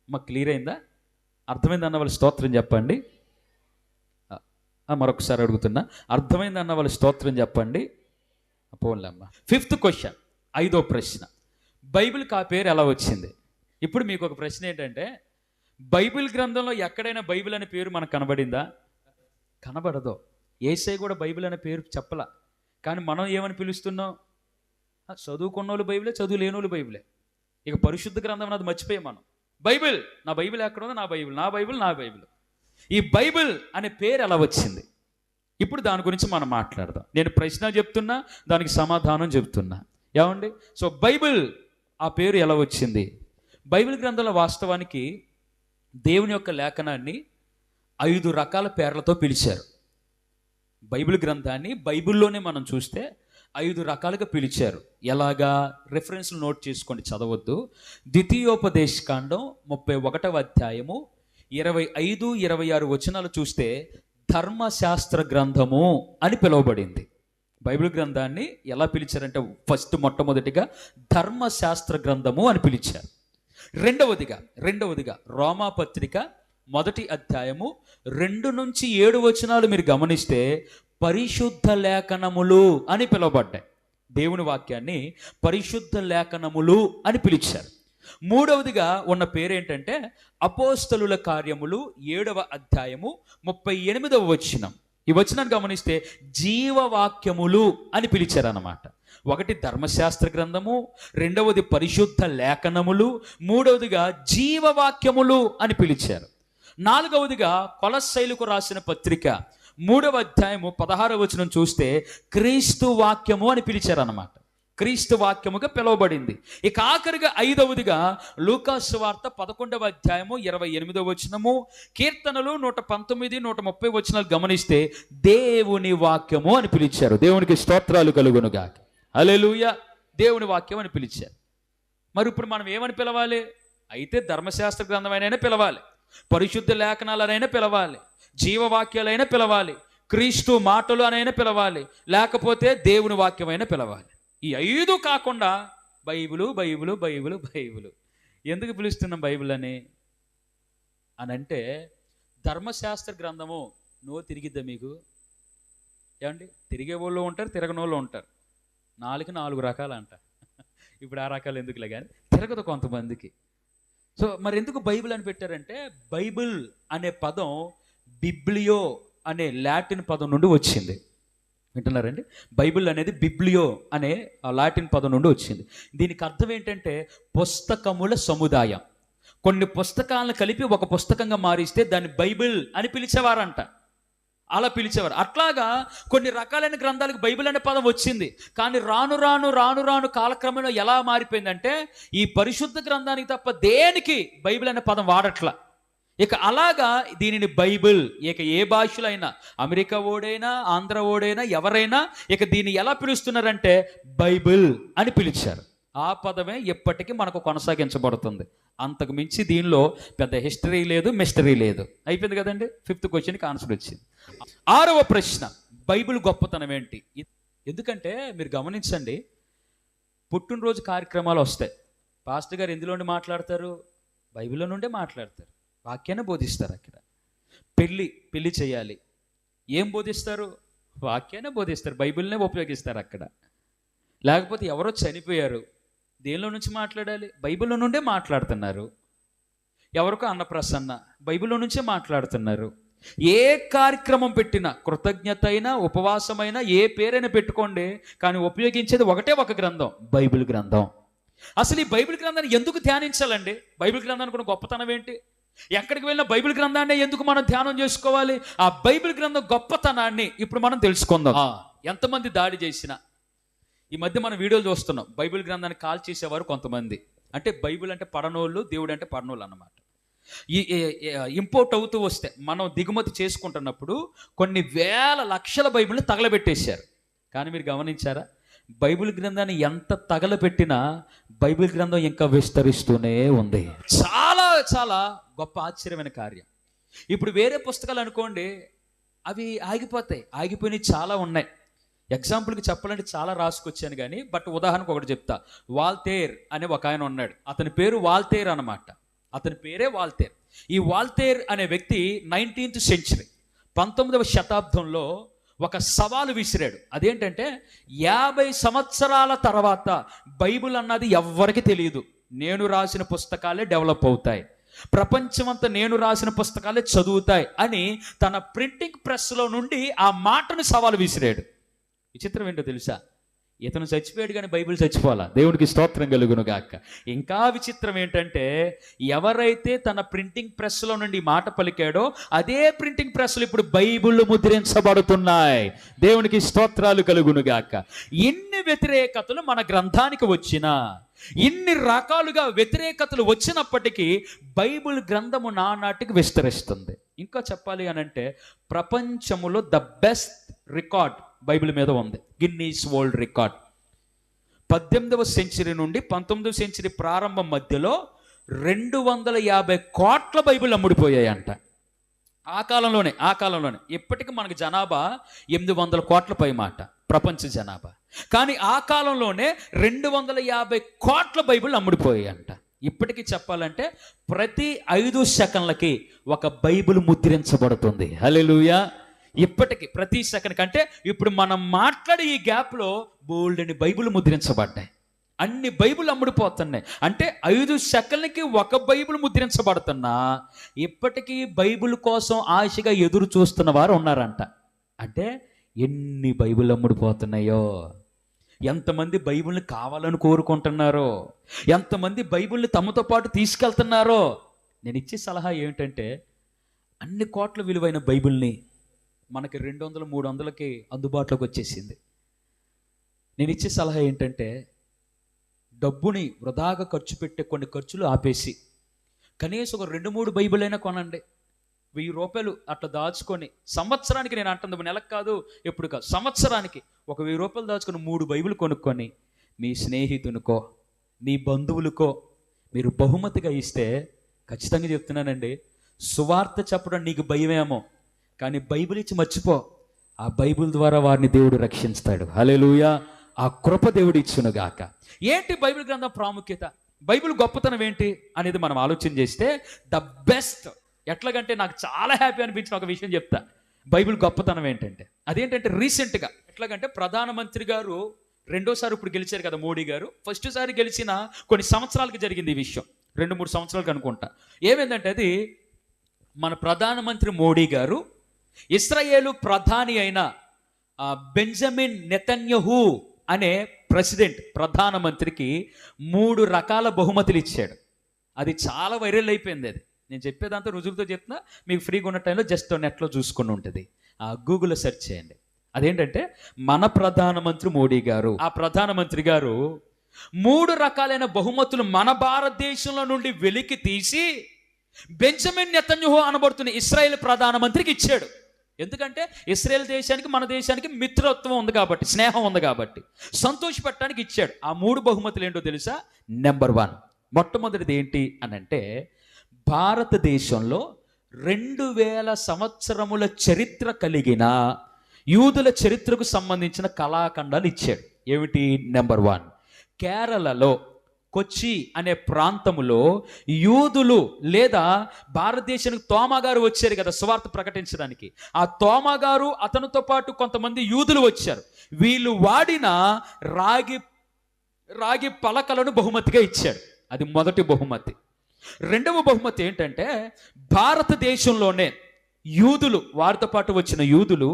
మాకు క్లియర్ అయిందా? అర్థమైంది అన్న వాళ్ళు స్తోత్రం చెప్పండి. మరొకసారి అడుగుతున్నా, అర్థమైంది అన్న వాళ్ళు స్తోత్రం చెప్పండి. పోన్లేమ్మ. 5th క్వశ్చన్, 5వ ప్రశ్న. బైబిల్కి ఆ పేరు ఎలా వచ్చింది? ఇప్పుడు మీకు ఒక ప్రశ్న ఏంటంటే, బైబిల్ గ్రంథంలో ఎక్కడైనా బైబిల్ అనే పేరు మనకు కనబడిందా? కనబడదు. యేసయ్య కూడా బైబిల్ అనే పేరు చెప్పలా. కానీ మనం ఏమని పిలుస్తున్నాం? చదువుకున్న వాళ్ళు బైబిలే, చదువు లేని వాళ్ళు బైబిలే. ఇక పరిశుద్ధ గ్రంథం అన్నది మర్చిపోయాం మనం. బైబిల్, నా బైబిల్ ఎక్కడ ఉంది? నా బైబిల్, నా బైబిల్, నా బైబిల్. ఈ బైబిల్ అనే పేరు ఎలా వచ్చింది? ఇప్పుడు దాని గురించి మనం మాట్లాడదాం. నేను ప్రశ్న చెప్తున్నా, దానికి సమాధానం చెప్తున్నా. ఏమండి? సో బైబిల్ ఆ పేరు ఎలా వచ్చింది? బైబిల్ గ్రంథంలో వాస్తవానికి దేవుని యొక్క లేఖనాన్ని 5 రకాల పేర్లతో పిలిచారు. బైబిల్ గ్రంథాన్ని బైబిల్లోనే మనం చూస్తే 5 రకాలుగా పిలిచారు. ఎలాగా? రెఫరెన్స్లు నోట్ చేసుకోండి, చదవద్దు. ద్వితీయోపదేశకాండం 31వ అధ్యాయము 25, 26 వచనాలు చూస్తే ధర్మశాస్త్ర గ్రంథము అని పిలువబడింది. బైబిల్ గ్రంథాన్ని ఎలా పిలిచారంటే ఫస్ట్ మొట్టమొదటిగా ధర్మశాస్త్ర గ్రంథము అని పిలిచారు. రెండవదిగా రోమాపత్రిక 1వ అధ్యాయము 2 నుంచి 7 వచనాలు మీరు గమనిస్తే పరిశుద్ధ లేఖనములు అని పిలువబడ్డాయి. దేవుని వాక్యాన్ని పరిశుద్ధ లేఖనములు అని పిలిచారు. మూడవదిగా ఉన్న పేరేంటంటే అపోస్తలుల కార్యములు 7వ అధ్యాయము 38వ వచనం. ఈ వచనాన్ని గమనిస్తే జీవవాక్యములు అని పిలిచారన్నమాట. ఒకటి ధర్మశాస్త్ర గ్రంథము, రెండవది పరిశుద్ధ లేఖనములు, మూడవదిగా జీవవాక్యములు అని పిలిచారు. నాలుగవదిగా కొలస్సైలకు రాసిన పత్రిక 3వ అధ్యాయము 16వ వచనం చూస్తే క్రీస్తు వాక్యము అని పిలిచారన్నమాట. క్రీస్తు వాక్యముగా పిలువబడింది. ఇక ఆఖరిగా 5వదిగా లూకాసు సువార్త 11వ అధ్యాయము 28వ వచనము, కీర్తనలు 119, 130 వచనాలు గమనిస్తే దేవుని వాక్యము అని పిలిచారు. దేవునికి స్తోత్రాలు కలుగునుగాక. హల్లెలూయా. దేవుని వాక్యం అని పిలిచారు. మరి ఇప్పుడు మనం ఏమని పిలవాలి? అయితే ధర్మశాస్త్ర గ్రంథమైనా పిలవాలి, పరిశుద్ధ లేఖనాలనైనా పిలవాలి, జీవవాక్యాలైనా పిలవాలి, క్రీస్తు మాటలు అనైనా పిలవాలి, లేకపోతే దేవుని వాక్యమైనా పిలవాలి. ఈ 5 కాకుండా బైబిలు బైబిలు బైబిలు బైబిలు ఎందుకు పిలుస్తున్నాం బైబిల్ అని అంటే ధర్మశాస్త్ర గ్రంథము తిరిగిద్దా మీకు? ఏమండి? తిరిగే వాళ్ళు ఉంటారు, తిరగని వాళ్ళు ఉంటారు. 4 రకాలు అంట. ఇప్పుడు ఆ రకాలు ఎందుకులే, కానీ తిరగదు కొంతమందికి. సో మరి ఎందుకు బైబిల్ అని పెట్టారంటే బైబిల్ అనే పదం బిబ్లియో అనే లాటిన్ పదం నుండి వచ్చింది. వింటున్నారండి? బైబిల్ అనేది బిబ్లియో అనే లాటిన్ పదం నుండి వచ్చింది. దీనికి అర్థం ఏంటంటే పుస్తకముల సముదాయం. కొన్ని పుస్తకాలను కలిపి ఒక పుస్తకంగా మారిస్తే దాన్ని బైబిల్ అని పిలిచేవారంట. అలా పిలిచేవారు. అట్లాగా కొన్ని రకాలైన గ్రంథాలకు బైబిల్ అనే పదం వచ్చింది. కానీ రాను రాను రాను రాను కాలక్రమంలో ఎలా మారిపోయిందంటే ఈ పరిశుద్ధ గ్రంథానికి తప్ప దేనికి బైబిల్ అనే పదం వాడట్లా. ఇక అలాగా దీనిని బైబిల్ ఇక ఏ భాషలో అయినా, అమెరికా ఓడైనా, ఆంధ్ర ఓడైనా, ఎవరైనా ఇక దీన్ని ఎలా పిలుస్తున్నారంటే బైబిల్ అని పిలిచారు. ఆ పదమే ఎప్పటికీ మనకు కొనసాగించబడుతుంది. అంతకు మించి దీనిలో పెద్ద హిస్టరీ లేదు, మిస్టరీ లేదు. అయిపోయింది కదండి. 5th క్వశ్చన్కి ఆన్సర్ వచ్చింది. 6వ ప్రశ్న, బైబిల్ గొప్పతనం ఏంటి? ఎందుకంటే మీరు గమనించండి, పుట్టినరోజు కార్యక్రమాలు వస్తాయి. పాస్టర్ గారు ఎందులోండి మాట్లాడతారు? బైబిల్లో నుండే మాట్లాడతారు. వాక్యాన్ని బోధిస్తారు. అక్కడ పెళ్ళి చేయాలి, ఏం బోధిస్తారు? వాక్యాన్ని బోధిస్తారు, బైబిల్నే ఉపయోగిస్తారు అక్కడ. లేకపోతే ఎవరో చనిపోయారు, దేనిలో నుంచి మాట్లాడాలి? బైబిల్లో నుండే మాట్లాడుతున్నారు. ఎవరికో అన్నప్రసన్న, బైబిల్లో నుంచే మాట్లాడుతున్నారు. ఏ కార్యక్రమం పెట్టినా, కృతజ్ఞత అయినా, ఉపవాసమైనా, ఏ పేరైనా పెట్టుకోండి, కానీ ఉపయోగించేది ఒకటే ఒక గ్రంథం, బైబిల్ గ్రంథం. అసలు ఈ బైబిల్ గ్రంథాన్ని ఎందుకు ధ్యానించాలండి? బైబిల్ గ్రంథానికి కూడా గొప్పతనం ఏంటి? ఎక్కడికి వెళ్ళినా బైబిల్ గ్రంథాన్ని ఎందుకు మనం ధ్యానం చేసుకోవాలి? ఆ బైబిల్ గ్రంథం గొప్పతనాన్ని ఇప్పుడు మనం తెలుసుకుందాం. ఎంతమంది దాడి చేసినా, ఈ మధ్య మనం వీడియోలు చూస్తున్నాం, బైబిల్ గ్రంథాన్ని కాల్ చేసేవారు కొంతమంది. అంటే బైబిల్ అంటే పడనోళ్ళు, దేవుడు అంటే పడనోళ్ళు అన్నమాట. ఈ ఇంపోర్ట్ అవుతూ వస్తే, మనం దిగుమతి చేసుకుంటున్నప్పుడు కొన్ని వేల లక్షల బైబిల్ని తగలబెట్టేశారు. కానీ మీరు గమనించారా? బైబిల్ గ్రంథాన్ని ఎంత తగలబెట్టినా బైబిల్ గ్రంథం ఇంకా విస్తరిస్తూనే ఉంది. చాలా చాలా గొప్ప ఆశ్చర్యమైన కార్యం. ఇప్పుడు వేరే పుస్తకాలు అనుకోండి, అవి ఆగిపోయినవి చాలా ఉన్నాయి. ఎగ్జాంపుల్కి చెప్పాలంటే చాలా రాసుకొచ్చాను కానీ, బట్ ఉదాహరణకు ఒకటి చెప్తా. వాల్తేర్ అనే ఒక ఆయన ఉన్నాడు. అతని పేరు వాల్తేర్ అన్నమాట. అతని పేరే వాల్తేర్. ఈ వాల్తేర్ అనే వ్యక్తి 19th సెంచరీ 19వ శతాబ్దంలో ఒక సవాలు విసిరాడు. అదేంటంటే 50 సంవత్సరాల తర్వాత బైబిల్ అన్నది ఎవ్వరికి తెలియదు, నేను రాసిన పుస్తకాలే డెవలప్ అవుతాయి, ప్రపంచమంతా నేను రాసిన పుస్తకాలే చదువుతాయి అని తన ప్రింటింగ్ ప్రెస్లో నుండి ఆ మాటను సవాలు విసిరాడు. విచిత్రం ఏంటో తెలుసా? ఇతను చచ్చిపోయాడు కానీ బైబిల్ చచ్చిపోవాలా. దేవునికి స్తోత్రం కలుగును గాక. ఇంకా విచిత్రం ఏంటంటే, ఎవరైతే తన ప్రింటింగ్ ప్రెస్లో నుండి మాట పలికాడో అదే ప్రింటింగ్ ప్రెస్లు ఇప్పుడు బైబిల్ ముద్రించబడుతున్నాయి. దేవునికి స్తోత్రాలు కలుగును గాక. ఇన్ని వ్యతిరేకతలు మన గ్రంథానికి వచ్చినా, ఇన్ని రకాలుగా వ్యతిరేకతలు వచ్చినప్పటికీ బైబిల్ గ్రంథము నానాటికి విస్తరిస్తుంది. ఇంకా చెప్పాలి అని అంటే, ప్రపంచములో ద బెస్ట్ రికార్డ్ బైబిల్ మీద ఉంది, గిన్నీస్ వరల్డ్ రికార్డ్. 18వ సెంచరీ నుండి 19వ సెంచరీ ప్రారంభం మధ్యలో 250 కోట్ల బైబిల్ అమ్ముడిపోయాయంట. ఆ కాలంలోనే. ఇప్పటికీ మనకు జనాభా 800 కోట్ల పై మాట, ప్రపంచ జనాభా. కానీ ఆ కాలంలోనే 250 కోట్ల బైబిల్ అమ్ముడిపోయాయంట. ఇప్పటికీ చెప్పాలంటే ప్రతి 5 సెకండ్లకి ఒక బైబిల్ ముద్రించబడుతుంది. హల్లెలూయా. ఇప్పటికి ప్రతి సెకండ్ కంటే ఇప్పుడు మనం మాట్లాడే ఈ గ్యాప్లో బోల్డెని బైబిల్ ముద్రించబడ్డాయి. అన్ని బైబిల్ అమ్ముడిపోతున్నాయి. అంటే 5 సెకండ్లకి ఒక బైబిల్ ముద్రించబడుతున్నా ఇప్పటికీ బైబిల్ కోసం ఆశగా ఎదురు చూస్తున్న వారు ఉన్నారంట. అంటే ఎన్ని బైబిల్ అమ్ముడిపోతున్నాయో, ఎంతమంది బైబిల్ని కావాలని కోరుకుంటున్నారో, ఎంతమంది బైబిల్ని తమతో పాటు తీసుకెళ్తున్నారో. నేను ఇచ్చే సలహా ఏమిటంటే, అన్ని కోట్ల విలువైన బైబిల్ని మనకి 200-300కి అందుబాటులోకి వచ్చేసింది. నేను ఇచ్చే సలహా ఏంటంటే, డబ్బుని వృధాగా ఖర్చు పెట్టే కొన్ని ఖర్చులు ఆపేసి కనీసం ఒక 2-3 బైబిల్ అయినా కొనండి. 1000 రూపాయలు అట్లా దాచుకొని సంవత్సరానికి, నేను అంటుంది నెలకు కాదు ఎప్పుడు కాదు, సంవత్సరానికి ఒక 1000 రూపాయలు దాచుకొని 3 బైబిల్ కొనుక్కొని మీ స్నేహితునికో మీ బంధువులకో మీరు బహుమతిగా ఇస్తే, ఖచ్చితంగా చెప్తున్నానండి, సువార్త చెప్పడం నీకు భయమేమో, కానీ బైబిల్ ఇచ్చి మర్చిపో, ఆ బైబిల్ ద్వారా వారిని దేవుడు రక్షిస్తాడు. హల్లెలూయా. ఆ కృప దేవుడు ఇచ్చునుగాక. ఏంటి బైబిల్ గ్రంథం ప్రాముఖ్యత, బైబిల్ గొప్పతనం ఏంటి అనేది మనం ఆలోచన చేస్తే, ద బెస్ట్, ఎట్లాగంటే నాకు చాలా హ్యాపీ అనిపించిన ఒక విషయం చెప్తా. బైబిల్ గొప్పతనం ఏంటంటే, అదేంటంటే రీసెంట్గా ఎట్లాగంటే ప్రధానమంత్రి గారు రెండోసారి ఇప్పుడు గెలిచారు కదా మోడీ గారు. ఫస్ట్ సారి గెలిచిన కొన్ని సంవత్సరాలకి జరిగింది ఈ విషయం, 2-3 సంవత్సరాలకు అనుకుంటా. ఏమైందంటే, అది మన ప్రధానమంత్రి మోడీ గారు ఇశ్రాయేలు ప్రధాని అయిన బెంజమిన్ నెతన్యహూ అనే ప్రధానమంత్రికి 3 రకాల బహుమతులు ఇచ్చాడు. అది చాలా వైరల్ అయిపోయింది. అది నేను చెప్పేదంతా రుజువులతో చెప్తున్నా, మీకు ఫ్రీగా ఉన్న టైంలో జస్ట్ నెట్లో చూసుకుని ఉంటుంది, గూగుల్లో సెర్చ్ చేయండి. అదేంటంటే, మన ప్రధానమంత్రి మోడీ గారు, ఆ ప్రధానమంత్రి గారు 3 రకాలైన బహుమతులు మన భారతదేశంలో నుండి వెలికి తీసి బెంజమిన్ నెతన్యహూ అనబడుతున్న ఇశ్రాయేల్ ప్రధానమంత్రికి ఇచ్చాడు. ఎందుకంటే ఇశ్రాయేల్ దేశానికి మన దేశానికి మిత్రత్వం ఉంది కాబట్టి, స్నేహం ఉంది కాబట్టి సంతోషపెట్టడానికి ఇచ్చాడు. ఆ 3 బహుమతులు ఏంటో తెలుసా? నెంబర్ 1, మొట్టమొదటిది ఏంటి అని అంటే, భారతదేశంలో 2000 సంవత్సరముల చరిత్ర కలిగిన యూదుల చరిత్రకు సంబంధించిన కళాఖండాలు ఇచ్చాడు. ఏమిటి? నెంబర్ 1, కేరళలో కొచ్చి అనే ప్రాంతములో యూదులు, లేదా భారతదేశానికి తోమా గారు వచ్చారు కదా సువార్త ప్రకటించడానికి, ఆ తోమా గారు అతనితో పాటు కొంతమంది యూదులు వచ్చారు. వీళ్ళు వాడిన రాగి పలకలను బహుమతిగా ఇచ్చాడు. అది మొదటి బహుమతి. రెండవ బహుమతి ఏంటంటే, భారతదేశంలోనే యూదులు, వారితో పాటు వచ్చిన యూదులు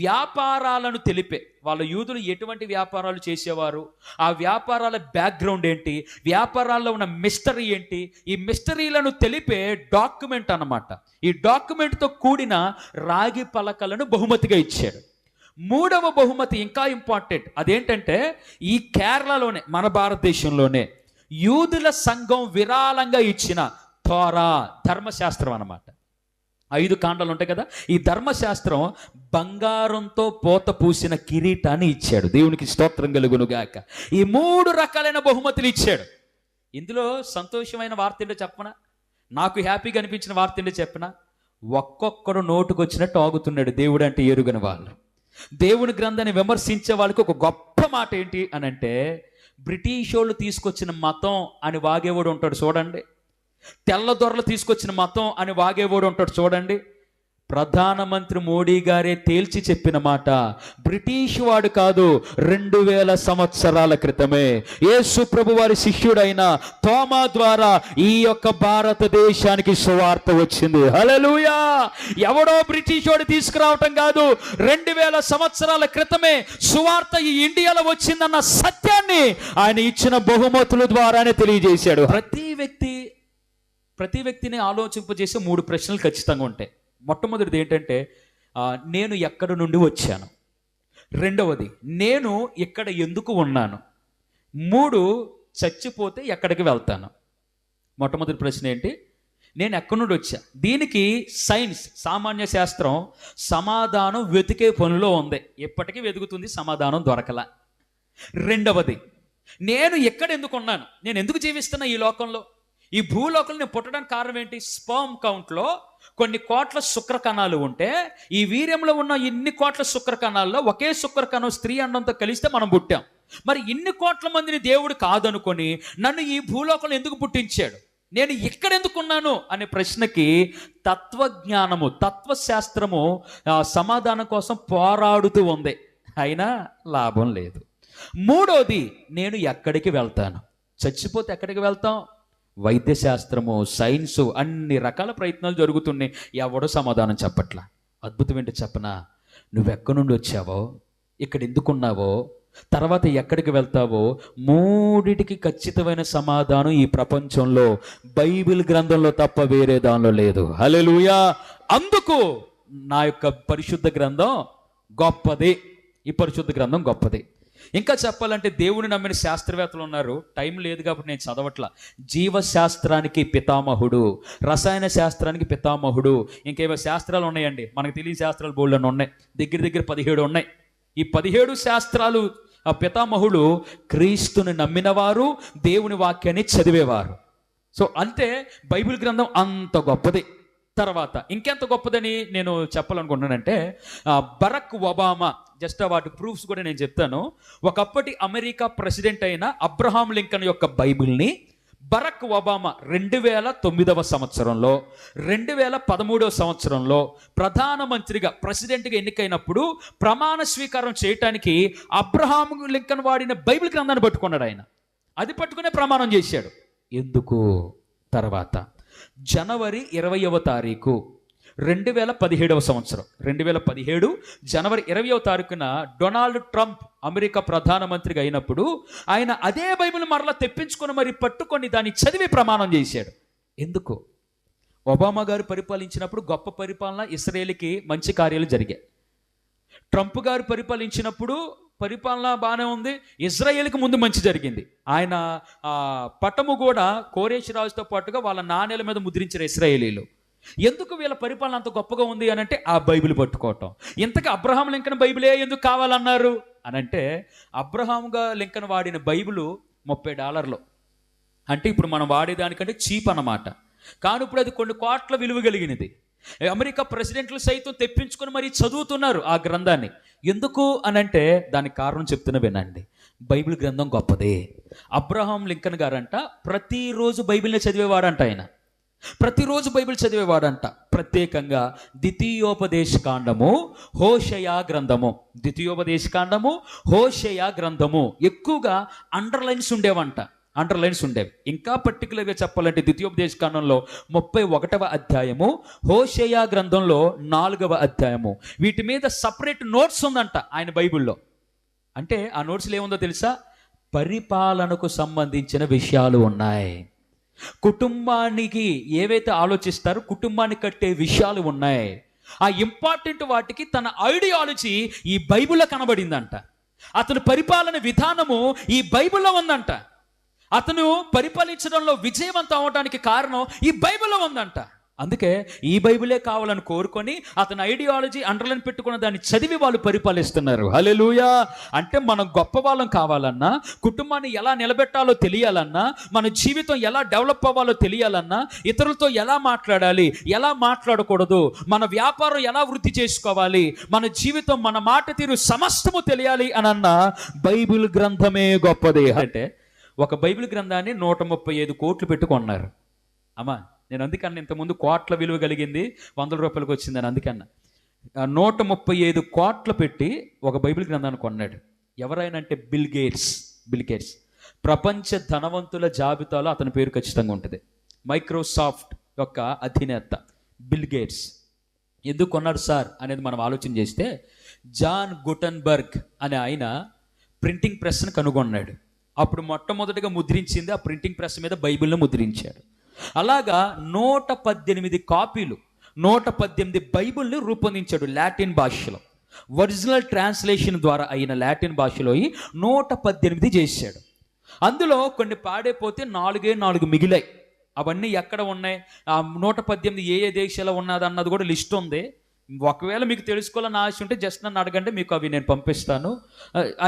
వ్యాపారాలను తెలిపే, వాళ్ళ యూదులు ఎటువంటి వ్యాపారాలు చేసేవారు, ఆ వ్యాపారాల బ్యాక్గ్రౌండ్ ఏంటి, వ్యాపారాల్లో ఉన్న మిస్టరీ ఏంటి, ఈ మిస్టరీలను తెలిపే డాక్యుమెంట్ అన్నమాట. ఈ డాక్యుమెంట్తో కూడిన రాగి పలకలను బహుమతిగా ఇచ్చాడు. మూడవ బహుమతి ఇంకా ఇంపార్టెంట్. అదేంటంటే, ఈ కేరళలోనే, మన భారతదేశంలోనే యూదుల సంఘం విరాళంగా ఇచ్చిన తోరా, ధర్మశాస్త్రం అన్నమాట. 5 కాండాలు ఉంటాయి కదా, ఈ ధర్మశాస్త్రం బంగారంతో పోత పూసిన కిరీటాన్ని ఇచ్చాడు. దేవునికి స్తోత్రం కలుగునుగాక. ఈ 3 రకాలైన బహుమతులు ఇచ్చాడు. ఇందులో సంతోషమైన వార్త ఏంటో చెప్పనా, నాకు హ్యాపీగా అనిపించిన వార్త ఏంటో చెప్పనా, ఒక్కొక్కడు నోటుకొచ్చినట్టు ఆగుతున్నాడు దేవుడు అంటే ఎరుగని వాళ్ళు. దేవుని గ్రంథాన్ని విమర్శించే వాళ్ళకి ఒక గొప్ప మాట ఏంటి అని అంటే, బ్రిటిష్ వాళ్ళు తీసుకొచ్చిన మతం అని వాగేవాడు ఉంటాడు చూడండి, తెల్లదొరలు తీసుకొచ్చిన మతం అని వాగేవాడు ఉంటాడు చూడండి. ప్రధానమంత్రి మోడీ గారే తేల్చి చెప్పిన మాట. బ్రిటిష్ వాడు కాదు, 2000 సంవత్సరాల క్రితమే యేసు ప్రభు వారి శిష్యుడైన తోమా ద్వారా ఈ యొక్క భారతదేశానికి సువార్త వచ్చింది. హల్లెలూయా! ఎవడో బ్రిటిష్ వాడు తీసుకురావటం కాదు, 2000 సంవత్సరాల క్రితమే సువార్త ఈ ఇండియాలో వచ్చిందన్న సత్యాన్ని ఆయన ఇచ్చిన బహుమతుల ద్వారానే తెలియజేశాడు. ప్రతి వ్యక్తిని ఆలోచింపజేసే 3 ప్రశ్నలు ఖచ్చితంగా ఉంటాయి. మొట్టమొదటిది ఏంటంటే, నేను ఎక్కడి నుండి వచ్చాను. రెండవది, నేను ఇక్కడ ఎందుకు ఉన్నాను. 3, చచ్చిపోతే ఎక్కడికి వెళ్తాను. మొట్టమొదటి ప్రశ్న ఏంటి? నేను ఎక్కడి నుండి వచ్చా. దీనికి సైన్స్, సామాన్య శాస్త్రం సమాధానం వెతికే పనిలో ఉంది. ఎప్పటికీ వెతుకుతుంది, సమాధానం దొరకలా. రెండవది, నేను ఎక్కడ ఎందుకు ఉన్నాను, నేను ఎందుకు జీవిస్తున్నా ఈ లోకంలో. ఈ భూలోకంలో నేను పుట్టడానికి కారణం ఏంటి? స్పర్మ్ కౌంట్లో కొన్ని కోట్ల శుక్రకణాలు ఉంటే, ఈ వీర్యంలో ఉన్న ఇన్ని కోట్ల శుక్రకణాల్లో ఒకే శుక్రకణం స్త్రీ అండంతో కలిస్తే మనం పుట్టాం. మరి ఇన్ని కోట్ల మందిని దేవుడు కాదనుకొని నన్ను ఈ భూలోకంలో ఎందుకు పుట్టించాడు, నేను ఇక్కడ ఎందుకున్నాను అనే ప్రశ్నకి తత్వజ్ఞానము, తత్వశాస్త్రము సమాధానం కోసం పోరాడుతూ ఉంది. అయినా లాభం లేదు. మూడోది, నేను ఎక్కడికి వెళ్తాను. చచ్చిపోతే ఎక్కడికి వెళ్తాం? వైద్యశాస్త్రము, సైన్సు, అన్ని రకాల ప్రయత్నాలు జరుగుతున్నాయి, ఎవడో సమాధానం చెప్పట్లా. అద్భుతం ఏంటి చెప్పనా? నువ్వెక్కడి నుండి వచ్చావో, ఇక్కడ ఎందుకున్నావో, తర్వాత ఎక్కడికి వెళ్తావో, 3టికి ఖచ్చితమైన సమాధానం ఈ ప్రపంచంలో బైబిల్ గ్రంథంలో తప్ప వేరే దానిలో లేదు. హల్లెలూయా! అందుకు నా యొక్క పరిశుద్ధ గ్రంథం గొప్పది. ఈ పరిశుద్ధ గ్రంథం గొప్పది. ఇంకా చెప్పాలంటే దేవుని నమ్మిన శాస్త్రవేత్తలు ఉన్నారు, టైం లేదు కాబట్టి నేను చదవట్లా. జీవశాస్త్రానికి పితామహుడు, రసాయన శాస్త్రానికి పితామహుడు, ఇంకేవో శాస్త్రాలు ఉన్నాయండి, మనకు తెలియని శాస్త్రాలు బోల్డని ఉన్నాయి, దగ్గర 17 ఉన్నాయి. ఈ 17 శాస్త్రాలు ఆ పితామహుడు క్రీస్తుని నమ్మినవారు, దేవుని వాక్యాన్ని చదివేవారు. సో అంతే, బైబిల్ గ్రంథం అంత గొప్పది. తర్వాత ఇంకెంత గొప్పదని నేను చెప్పాలనుకుంటున్నానంటే, బరాక్ ఒబామా, జస్ట్ వాటి ప్రూఫ్స్ కూడా నేను చెప్తాను. ఒకప్పటి అమెరికా ప్రెసిడెంట్ అయిన అబ్రహాం లింకన్ యొక్క బైబిల్ని బరాక్ ఒబామా 2009వ సంవత్సరంలో, 2013వ సంవత్సరంలో ప్రధానమంత్రిగా, ప్రెసిడెంట్గా ఎన్నికైనప్పుడు ప్రమాణ స్వీకారం చేయటానికి అబ్రహాం లింకన్ వాడిన బైబిల్ గ్రంథాన్ని పట్టుకున్నాడు ఆయన. అది పట్టుకునే ప్రమాణం చేశాడు. ఎందుకు? తర్వాత జనవరి 20వ తారీఖు 2017వ సంవత్సరం, 2017 జనవరి 20వ తారీఖున డొనాల్డ్ ట్రంప్ అమెరికా ప్రధానమంత్రిగా అయినప్పుడు ఆయన అదే బైబిల్ మరలా తెప్పించుకొని మరి పట్టుకొని దాన్ని చదివి ప్రమాణం చేశాడు. ఎందుకు? ఒబామా గారు పరిపాలించినప్పుడు గొప్ప పరిపాలన, ఇశ్రాయేలుకి మంచి కార్యాలు జరిగాయి. ట్రంప్ గారు పరిపాలించినప్పుడు పరిపాలన బాగానే ఉంది, ఇజ్రాయేల్కి ముందు మంచి జరిగింది. ఆయన పటము కూడా కోరేష్ రాజుతో పాటుగా వాళ్ళ నాణేల మీద ముద్రించారు ఇశ్రాయేలీలు. ఎందుకు వీళ్ళ పరిపాలన అంత గొప్పగా ఉంది అని అంటే, ఆ బైబిల్ పట్టుకోవటం. ఇంతకు అబ్రహాం లింకన్ బైబిలే ఎందుకు కావాలన్నారు అని అంటే, అబ్రహాంగా లింకన్ వాడిన బైబిల్ $30, అంటే ఇప్పుడు మనం వాడేదానికంటే చీప్ అన్నమాట. కానీ ఇప్పుడు అది కొన్ని కోట్ల విలువ కలిగినది. అమెరికా ప్రెసిడెంట్లు సైతం తెప్పించుకొని మరి చదువుతున్నారు ఆ గ్రంథాన్ని. ఎందుకు అనంటే దానికి కారణం చెప్తున్నా వినండి. బైబిల్ గ్రంథం గొప్పదే. అబ్రహాం లింకన్ గారంట ప్రతిరోజు బైబిల్ని చదివేవాడంట. ఆయన ప్రతిరోజు బైబిల్ చదివేవాడంట. ప్రత్యేకంగా ద్వితీయోపదేశకాండము, హోషేయ గ్రంథము, ద్వితీయోపదేశకాండము, హోషేయ గ్రంథము ఎక్కువగా అండర్లైన్స్ ఉండేవి. ఇంకా పర్టికులర్గా చెప్పాలంటే ద్వితీయోపదేశకాండంలో 31వ అధ్యాయము, హోషేయ గ్రంథంలో 4వ అధ్యాయము, వీటి మీద సపరేట్ నోట్స్ ఉందంట ఆయన బైబిల్లో. అంటే ఆ నోట్స్లో ఏముందో తెలుసా? పరిపాలనకు సంబంధించిన విషయాలు ఉన్నాయి. కుటుంబానికి ఏవైతే ఆలోచిస్తారో కుటుంబాన్ని కట్టే విషయాలు ఉన్నాయి. ఆ ఇంపార్టెంట్ వాటికి తన ఐడియాలజీ ఈ బైబిల్లో కనబడిందంట. అతని పరిపాలన విధానము ఈ బైబిల్లో ఉందంట. అతను పరిపాలించడంలో విజయవంతం అవడానికి కారణం ఈ బైబిల్లో ఉందంట. అందుకే ఈ బైబిలే కావాలని కోరుకొని అతని ఐడియాలజీ అండర్లైన్ పెట్టుకున్న దాన్ని చదివి వాళ్ళు పరిపాలిస్తున్నారు. హల్లెలూయా! అంటే మనం గొప్ప వాళ్ళం కావాలన్నా, కుటుంబాన్ని ఎలా నిలబెట్టాలో తెలియాలన్నా, మన జీవితం ఎలా డెవలప్ అవ్వాలో తెలియాలన్నా, ఇతరులతో ఎలా మాట్లాడాలి, ఎలా మాట్లాడకూడదు, మన వ్యాపారం ఎలా వృద్ధి చేసుకోవాలి, మన జీవితం, మన మాట తీరు సమస్తము తెలియాలి అనన్న బైబిల్ గ్రంథమే గొప్పది. అంటే ఒక బైబిల్ గ్రంథాన్ని 135 కోట్లు పెట్టుకున్నారు. అమ్మా, నేను అందుకన్నా ఇంతకుముందు కోట్ల విలువ కలిగింది 100 రూపాయలకు వచ్చిందని అందుకన్నా 135 కోట్లు పెట్టి ఒక బైబిల్ గ్రంథాన్ని కొన్నాడు. ఎవరైనా అంటే బిల్ గేట్స్ ప్రపంచ ధనవంతుల జాబితాలో అతని పేరు ఖచ్చితంగా ఉంటుంది. మైక్రోసాఫ్ట్ యొక్క అధినేత బిల్ గేట్స్. ఎందుకు కొన్నాడు సార్ అనేది మనం ఆలోచన చేస్తే, జాన్ గుటన్బర్గ్ అనే ఆయన ప్రింటింగ్ ప్రెస్ను కనుగొన్నాడు. అప్పుడు మొట్టమొదటిగా ముద్రించింది ఆ ప్రింటింగ్ ప్రెస్ మీద బైబిల్ను ముద్రించాడు. అలాగా 118 కాపీలు 118 బైబిల్ని రూపొందించాడు లాటిన్ భాషలో. ఒరిజినల్ ట్రాన్స్లేషన్ ద్వారా అయిన లాటిన్ భాషలో 118 చేశాడు. అందులో కొన్ని పాడైపోతే 4 మిగిలాయి. అవన్నీ ఎక్కడ ఉన్నాయి, ఆ 118 ఏ దేశాల్లో ఉన్నది అన్నది కూడా లిస్ట్ ఉంది. ఒకవేళ మీకు తెలుసుకోవాలని ఆశ ఉంటే జస్ట్ నన్ను అడగండి, మీకు అవి నేను పంపిస్తాను.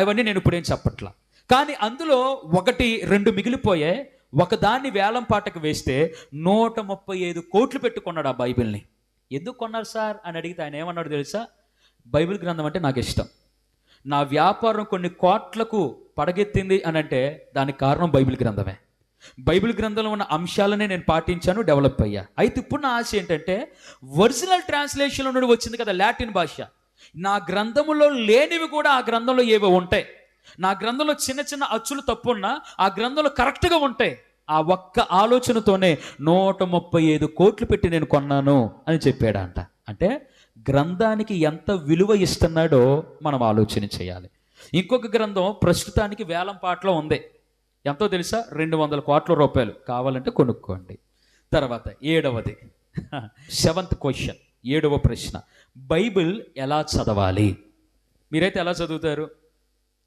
అవన్నీ నేను ఇప్పుడేం చెప్పట్లా. కానీ అందులో 1-2 మిగిలిపోయాయి. ఒకదాన్ని వేలం పాటకు వేస్తే 135 కోట్లు పెట్టుకున్నాడు ఆ బైబిల్ని. ఎందుకు కొన్నారు సార్ అని అడిగితే ఆయన ఏమన్నాడు తెలుసా? బైబిల్ గ్రంథం అంటే నాకు ఇష్టం, నా వ్యాపారం కొన్ని కోట్లకు పడగెత్తింది అని అంటే దానికి కారణం బైబిల్ గ్రంథమే. బైబిల్ గ్రంథంలో ఉన్న అంశాలనే నేను పాటించాను, డెవలప్ అయ్యా. అయితే ఇప్పుడు నా ఆశ ఏంటంటే, ఒరిజినల్ ట్రాన్స్లేషన్లో నుండి వచ్చింది కదా లాటిన్ భాష, నా గ్రంథములో లేనివి కూడా ఆ గ్రంథంలో ఏవో ఉంటాయి. నా గ్రంథంలో చిన్న చిన్న అచ్చులు తప్పున్నా ఆ గ్రంథంలో కరెక్ట్గా ఉంటాయి. ఆ ఒక్క ఆలోచనతోనే 135 కోట్లు పెట్టి నేను కొన్నాను అని చెప్పాడంట. అంటే గ్రంథానికి ఎంత విలువ ఇస్తున్నాడో మనం ఆలోచన చేయాలి. ఇంకొక గ్రంథం ప్రస్తుతానికి వేలం పాటలో ఉంది. ఎంతో తెలుసా? 200 కోట్ల రూపాయలు. కావాలంటే కొనుక్కోండి. తర్వాత 7th క్వశ్చన్, 7వ ప్రశ్న, బైబిల్ ఎలా చదవాలి? మీరైతే ఎలా చదువుతారు?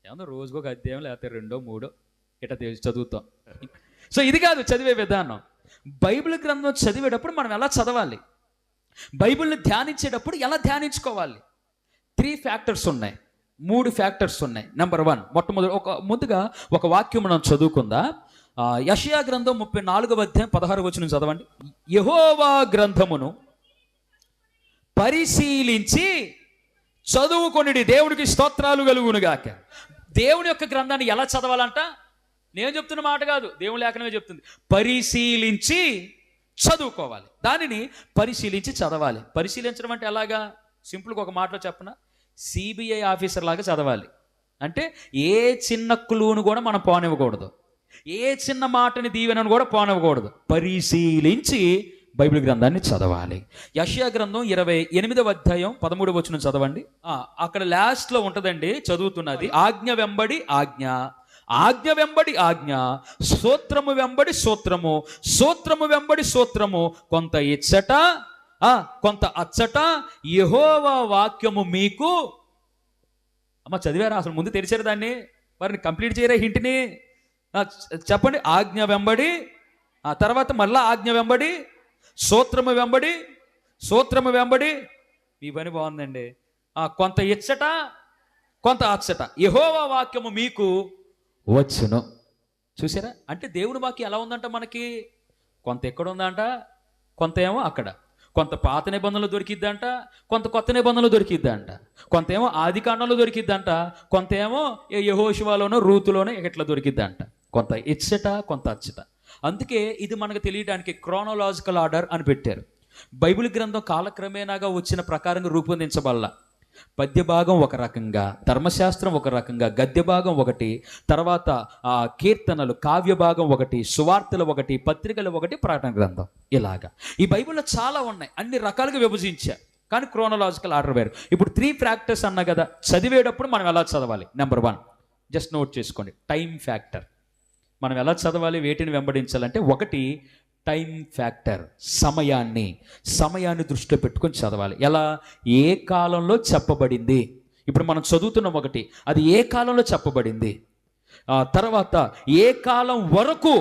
ఏమన్నా రోజుకొక అధ్యాయం లేకపోతే 2-3 ఇట్లా చదువుతాం. సో ఇది కాదు చదివే విధానం. బైబిల్ గ్రంథం చదివేటప్పుడు మనం ఎలా చదవాలి, బైబిల్ని ధ్యానించేటప్పుడు ఎలా ధ్యానించుకోవాలి? 3 ఫ్యాక్టర్స్ ఉన్నాయి, 3 ఫ్యాక్టర్స్ ఉన్నాయి. నెంబర్ 1, ముందుగా ఒక వాక్యం మనం చదువుకుందా. యెషయా గ్రంథం 34వ అధ్యాయం 16వ వచనం చదవండి. యెహోవా గ్రంథమును పరిశీలించి చదువుకొనిడి, దేవుడికి స్తోత్రాలు కలుగునుగాక. దేవుని యొక్క గ్రంథాన్ని ఎలా చదవాలంట? నేను చెప్తున్న మాట కాదు, దేవుని లేఖనమే చెప్తుంది. పరిశీలించి చదువుకోవాలి, దానిని పరిశీలించి చదవాలి. పరిశీలించడం అంటే ఎలాగా? సింపుల్గా ఒక మాటలో చెప్పనా, సిబిఐ ఆఫీసర్ లాగా చదవాలి. అంటే ఏ చిన్న క్లూను కూడా మనం పోనివ్వకూడదు, ఏ చిన్న మాటని దీవెనను కూడా పోనివ్వకూడదు. పరిశీలించి బైబిల్ గ్రంథాన్ని చదవాలి. యెషయా గ్రంథం 28వ అధ్యాయం 13వ వచనం చదవండి. అక్కడ లాస్ట్లో ఉంటుందండి, చదువుతున్నది. ఆజ్ఞ వెంబడి ఆజ్ఞ, ఆజ్ఞ వెంబడి ఆజ్ఞ, సూత్రము వెంబడి సూత్రము, సూత్రము వెంబడి సూత్రము, కొంత ఇచ్చట కొంత అచ్చట, యెహోవా వాక్యము మీకు. అమ్మ చదివారా? అసలు ముందు తెరిచారు దాన్ని, వారిని కంప్లీట్ చేయరా హింట్ని? చెప్పండి. ఆజ్ఞ వెంబడి, తర్వాత మళ్ళా ఆజ్ఞ వెంబడి, సూత్రము వెంబడి, సూత్రము వెంబడి. మీ పని బాగుందండి. కొంత ఇచ్చట కొంత అచ్చట, యెహోవా వాక్యము మీకు వచ్చును. చూసారా? అంటే దేవుని వాక్యం ఎలా ఉందంట మనకి? కొంత ఎక్కడ ఉందంట, కొంత ఏమో అక్కడ. కొంత పాత నిబంధనలు దొరికిద్దంట, కొంత కొత్త నిబంధనలు దొరికిద్దంట. కొంత ఏమో ఆది కాండంలో దొరికిద్దంట, కొంత ఏమో యెహోషువలోనో రూతులోనో ఇట్లా దొరికిద్దంట. కొంత ఇచ్చట కొంత అచ్చట. అందుకే ఇది మనకు తెలియడానికి క్రోనలాజికల్ ఆర్డర్ అని పెట్టారు. బైబిల్ గ్రంథం కాలక్రమేణాగా వచ్చిన ప్రకారంగా రూపొందించబల్ల. పద్య భాగం ఒక రకంగా, ధర్మశాస్త్రం ఒక రకంగా, గద్య భాగం ఒకటి, తర్వాత కీర్తనలు కావ్య భాగం ఒకటి, సువార్తలు ఒకటి, పత్రికలు ఒకటి, ప్రకటన గ్రంథం. ఇలాగా ఈ బైబిల్లో చాలా ఉన్నాయి, అన్ని రకాలుగా విభజించారు. కానీ క్రోనలాజికల్ ఆర్డర్ వేరు. ఇప్పుడు 3 ఫ్యాక్టర్స్ అన్నా కదా, చదివేటప్పుడు మనం ఎలా చదవాలి? నెంబర్ 1 జస్ట్ నోట్ చేసుకోండి, టైం ఫ్యాక్టర్. మనం ఎలా చదవాలి, వేటిని వెంబడించాలంటే, 1 టైం ఫ్యాక్టర్, సమయాన్ని దృష్టిలో పెట్టుకొని చదవాలి. ఎలా? ఏ కాలంలో చెప్పబడింది. ఇప్పుడు మనం చదువుతున్న 1 అది ఏ కాలంలో చెప్పబడింది, తర్వాత ఏ కాలం వరకు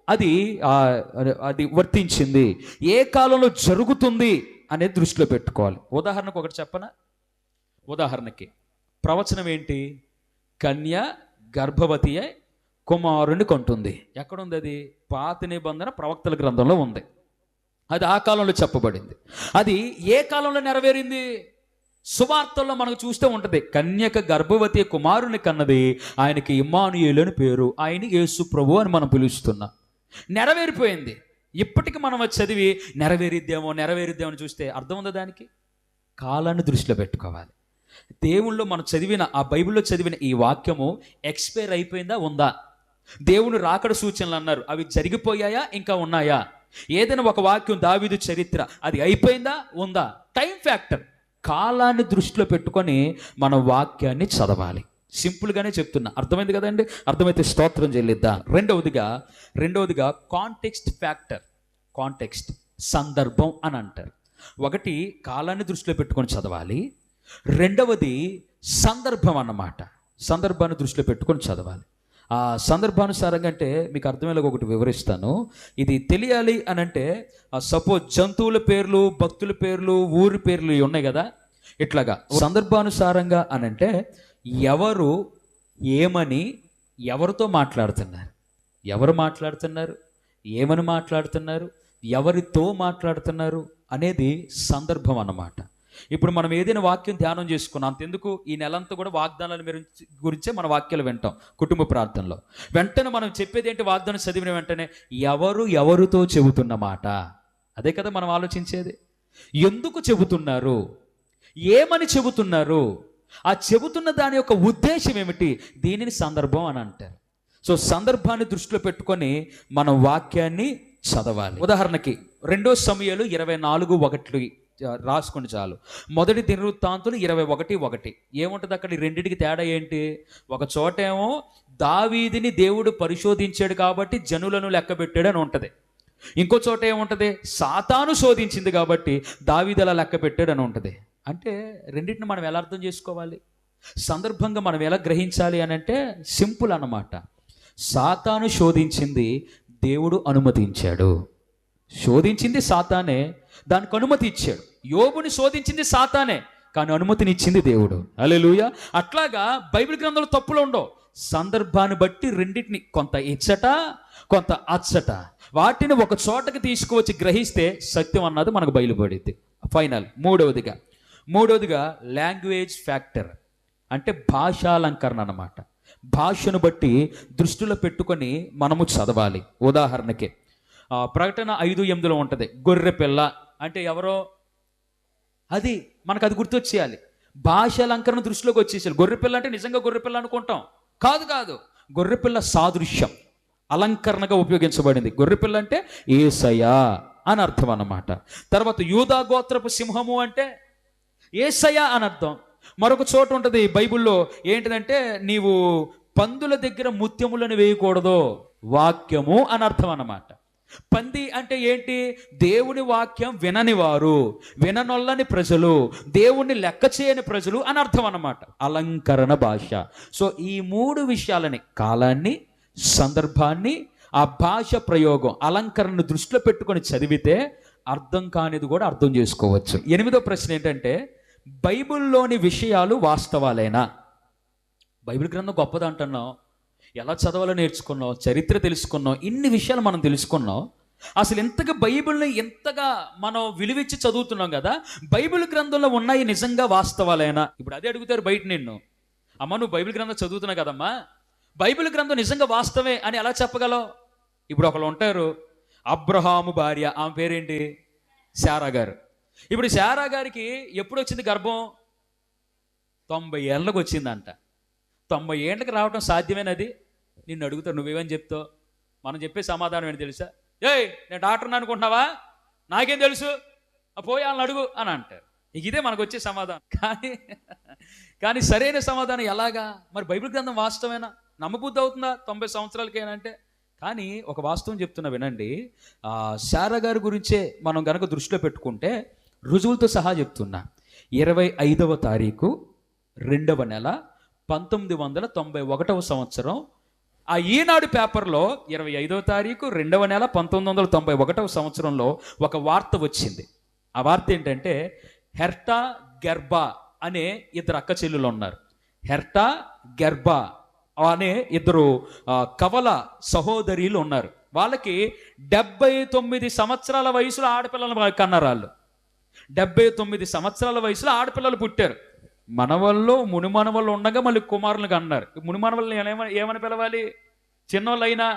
అది వర్తించింది, ఏ కాలంలో జరుగుతుంది అనేది దృష్టిలో పెట్టుకోవాలి. ఉదాహరణకు ఒకటి చెప్పనా? ఉదాహరణకి ప్రవచనం ఏంటి? కన్య గర్భవతి అయి కుమారుని కొంటుంది. ఎక్కడుంది అది? పాత నిబంధన ప్రవక్తల గ్రంథంలో ఉంది. అది ఆ కాలంలో చెప్పబడింది. అది ఏ కాలంలో నెరవేరింది? సువార్తల్లో మనకు చూస్తే ఉంటుంది. కన్యక గర్భవతి కుమారుని కన్నది, ఆయనకి ఇమ్మానుయేలు అని పేరు, ఆయన యేసు ప్రభు అని మనం పిలుస్తున్నాం. నెరవేరిపోయింది. ఇప్పటికి మనం అది చదివి నెరవేరిద్దామో అని చూస్తే అర్థం ఉందా దానికి? కాలాన్ని దృష్టిలో పెట్టుకోవాలి. దేవుళ్ళు మనం చదివిన ఆ బైబిల్లో చదివిన ఈ వాక్యము ఎక్స్పైర్ అయిపోయిందా, ఉందా? దేవుని రాకడ సూచనలు అన్నారు, అవి జరిగిపోయాయా, ఇంకా ఉన్నాయా? ఏదైనా ఒక వాక్యం, దావీదు చరిత్ర, అది అయిపోయిందా, ఉందా? టైం ఫ్యాక్టర్, కాలాన్ని దృష్టిలో పెట్టుకొని మన వాక్యాన్ని చదవాలి. సింపుల్గానే చెప్తున్నా, అర్థమైంది కదండి? అర్థమైతే స్తోత్రం చెల్లిద్దాం. రెండవదిగా కాంటెక్స్ట్ ఫ్యాక్టర్. కాంటెక్స్ట్, సందర్భం అని అంటారు. ఒకటి కాలాన్ని దృష్టిలో పెట్టుకొని చదవాలి, రెండవది సందర్భం అన్నమాట. సందర్భాన్ని దృష్టిలో పెట్టుకొని చదవాలి. ఆ సందర్భానుసారంగా అంటే మీకు అర్థమయ్యేలాగా ఒకటి వివరిస్తాను. ఇది తెలియాలి అని అంటే, సపోజ్ జంతువుల పేర్లు, భక్తుల పేర్లు, ఊరి పేర్లు ఉన్నాయి కదా, ఇట్లాగా సందర్భానుసారంగా అని అంటే ఎవరు ఏమని ఎవరితో మాట్లాడుతున్నారు, ఎవరు మాట్లాడుతున్నారు, ఏమని మాట్లాడుతున్నారు, ఎవరితో మాట్లాడుతున్నారు అనేది సందర్భం అన్నమాట. ఇప్పుడు మనం ఏదైనా వాక్యం ధ్యానం చేసుకున్నాం, అంతెందుకు ఈ నెలంతా కూడా వాగ్దానాల గురించే మన వాక్యాలు వింటాం కుటుంబ ప్రార్థనలో. వెంటనే మనం చెప్పేది ఏంటి? వాగ్దానం చదివిన వెంటనే ఎవరితో చెబుతున్న మాట, అదే కదా మనం ఆలోచించేది. ఎందుకు చెబుతున్నారు, ఏమని చెబుతున్నారు, ఆ చెబుతున్న దాని యొక్క ఉద్దేశం ఏమిటి, దీనిని సందర్భం అని అంటారు. సో సందర్భాన్ని దృష్టిలో పెట్టుకొని మనం వాక్యాన్ని చదవాలి. ఉదాహరణకి 2 సమూయేలు 24:1 రాసుకొని చాలు. 1 దినవృత్తాంతులు 21:1 ఏముంటుంది అక్కడ? ఈ రెండింటికి తేడా ఏంటి? ఒక చోటేమో దావీదిని దేవుడు పరిశోధించాడు కాబట్టి జనులను లెక్కబెట్టాడు అని ఉంటుంది, ఇంకో చోట ఏముంటుంది? సాతాను శోధించింది కాబట్టి దావీదు అలా లెక్క పెట్టాడు అని ఉంటుంది. అంటే రెండింటిని మనం ఎలా అర్థం చేసుకోవాలి, సందర్భంగా మనం ఎలా గ్రహించాలి అని అంటే సింపుల్ అన్నమాట. సాతాను శోధించింది, దేవుడు అనుమతించాడు. శోధించింది సాతానే, దానికి అనుమతి ఇచ్చాడు. యోబుని శోధించింది సాతానే, కానీ అనుమతినిచ్చింది దేవుడు. హల్లెలూయా. అట్లాగా బైబిల్ గ్రంథంలో తప్పులు ఉండవు. సందర్భాన్ని బట్టి రెండింటిని, కొంత ఇచ్చట కొంత అచ్చట, వాటిని ఒక చోటకి తీసుకువచ్చి గ్రహిస్తే సత్యం అన్నది మనకు బయలుపడింది. ఫైనల్ మూడవదిగా లాంగ్వేజ్ ఫ్యాక్టర్, అంటే భాషాలంకరణ అన్నమాట. భాషను బట్టి దృష్టిలో పెట్టుకొని మనము చదవాలి. ఉదాహరణకి ప్రకటన 5:8 ఉంటుంది, గొర్రె పిల్ల అంటే ఎవరో, అది మనకు అది గుర్తొచ్చేయాలి. భాషాలంకరణ దృష్టిలోకి వచ్చేసేయాలి. గొర్రెపిల్ల అంటే నిజంగా గొర్రెపిల్ల అనుకుంటాం, కాదు. గొర్రెపిల్ల సాదృశ్యం, అలంకరణగా ఉపయోగించబడింది. గొర్రెపిల్ల అంటే యేసయ్య అని అర్థం అన్నమాట. తర్వాత యూదా గోత్రపు సింహము అంటే యేసయ్య అని అర్థం. మరొక చోట ఉంటుంది బైబిల్లో, ఏంటిదంటే నీవు పందుల దగ్గర ముత్యములను వేయకూడదు, వాక్యము అని అర్థం అన్నమాట. పంది అంటే ఏంటి? దేవుని వాక్యం వినని వారు, విననొల్లని ప్రజలు, దేవుణ్ణి లెక్క చేయని ప్రజలు అని అర్థం అన్నమాట. అలంకరణ భాష. సో ఈ 3 విషయాలని, కాలాన్ని, సందర్భాన్ని, ఆ భాష ప్రయోగం, అలంకరణను దృష్టిలో పెట్టుకొని చదివితే అర్థం కానిది కూడా అర్థం చేసుకోవచ్చు. 8వ ప్రశ్న ఏంటంటే, బైబిల్లోని విషయాలు వాస్తవాలేనా? బైబిల్ గ్రంథం గొప్పది అంటున్నాం, ఎలా చదవాలో నేర్చుకున్నాం, చరిత్ర తెలుసుకున్నాం, ఇన్ని విషయాలు మనం తెలుసుకున్నాం. అసలు ఎంతగా బైబిల్ని ఎంతగా మనం విలువిచ్చి చదువుతున్నాం కదా, బైబిల్ గ్రంథంలో ఉన్నాయి నిజంగా వాస్తవాలేనా? ఇప్పుడు అదే అడుగుతారు బయట నిన్ను, అమ్మ నువ్వు బైబిల్ గ్రంథం చదువుతున్నావు కదమ్మా, బైబిల్ గ్రంథం నిజంగా వాస్తవే అని ఎలా చెప్పగలవు? ఇప్పుడు ఒకళ్ళు ఉంటారు, అబ్రహాము భార్య, ఆమె పేరేంటి? శారా గారు. ఇప్పుడు శారా గారికి ఎప్పుడు వచ్చింది గర్భం? 90 ఏళ్ళకు వచ్చిందంట. 90 ఏళ్ళకి రావటం సాధ్యమేనది? నిన్ను అడుగుతావు, నువ్వేమని చెప్తావు? మనం చెప్పే సమాధానం ఏంటి తెలుసా? ఏయ్ నేను డాక్టర్ని అనుకుంటున్నావా, నాకేం తెలుసు, పోయి వాళ్ళని అడుగు అని అంటారు. ఇదే మనకు వచ్చే సమాధానం. కానీ సరైన సమాధానం ఎలాగా? మరి బైబిల్ గ్రంథం వాస్తవేనా, నమ్మబుద్ధి అవుతుందా 90 సంవత్సరాలకేనంటే? కానీ ఒక వాస్తవం చెప్తున్నా వినండి. శారా గారి గురించే మనం గనక దృష్టిలో పెట్టుకుంటే రుజువులతో సహా చెప్తున్నా. 25వ తారీఖు 2వ నెల 1991 సంవత్సరం, ఆ ఈనాడు పేపర్లో 25వ తారీఖు 2వ నెల 1991 సంవత్సరంలో ఒక వార్త వచ్చింది. ఆ వార్త ఏంటంటే, హెర్టా గెర్బా అనే 2 అక్క చెల్లెలు ఉన్నారు. హెర్టా గెర్బా అనే 2 కవల సహోదరీలు ఉన్నారు. వాళ్ళకి 79 సంవత్సరాల వయసులో ఆడపిల్లలు కన్నారు. వాళ్ళు 79 సంవత్సరాల వయసులో ఆడపిల్లలు పుట్టారు. మనవల్లో మునిమనవళ్ళు ఉండగా మళ్ళీ కుమారులకు అన్నారు. మునిమనవల్ని ఏమని పిలవాలి? చిన్నోళ్ళైనా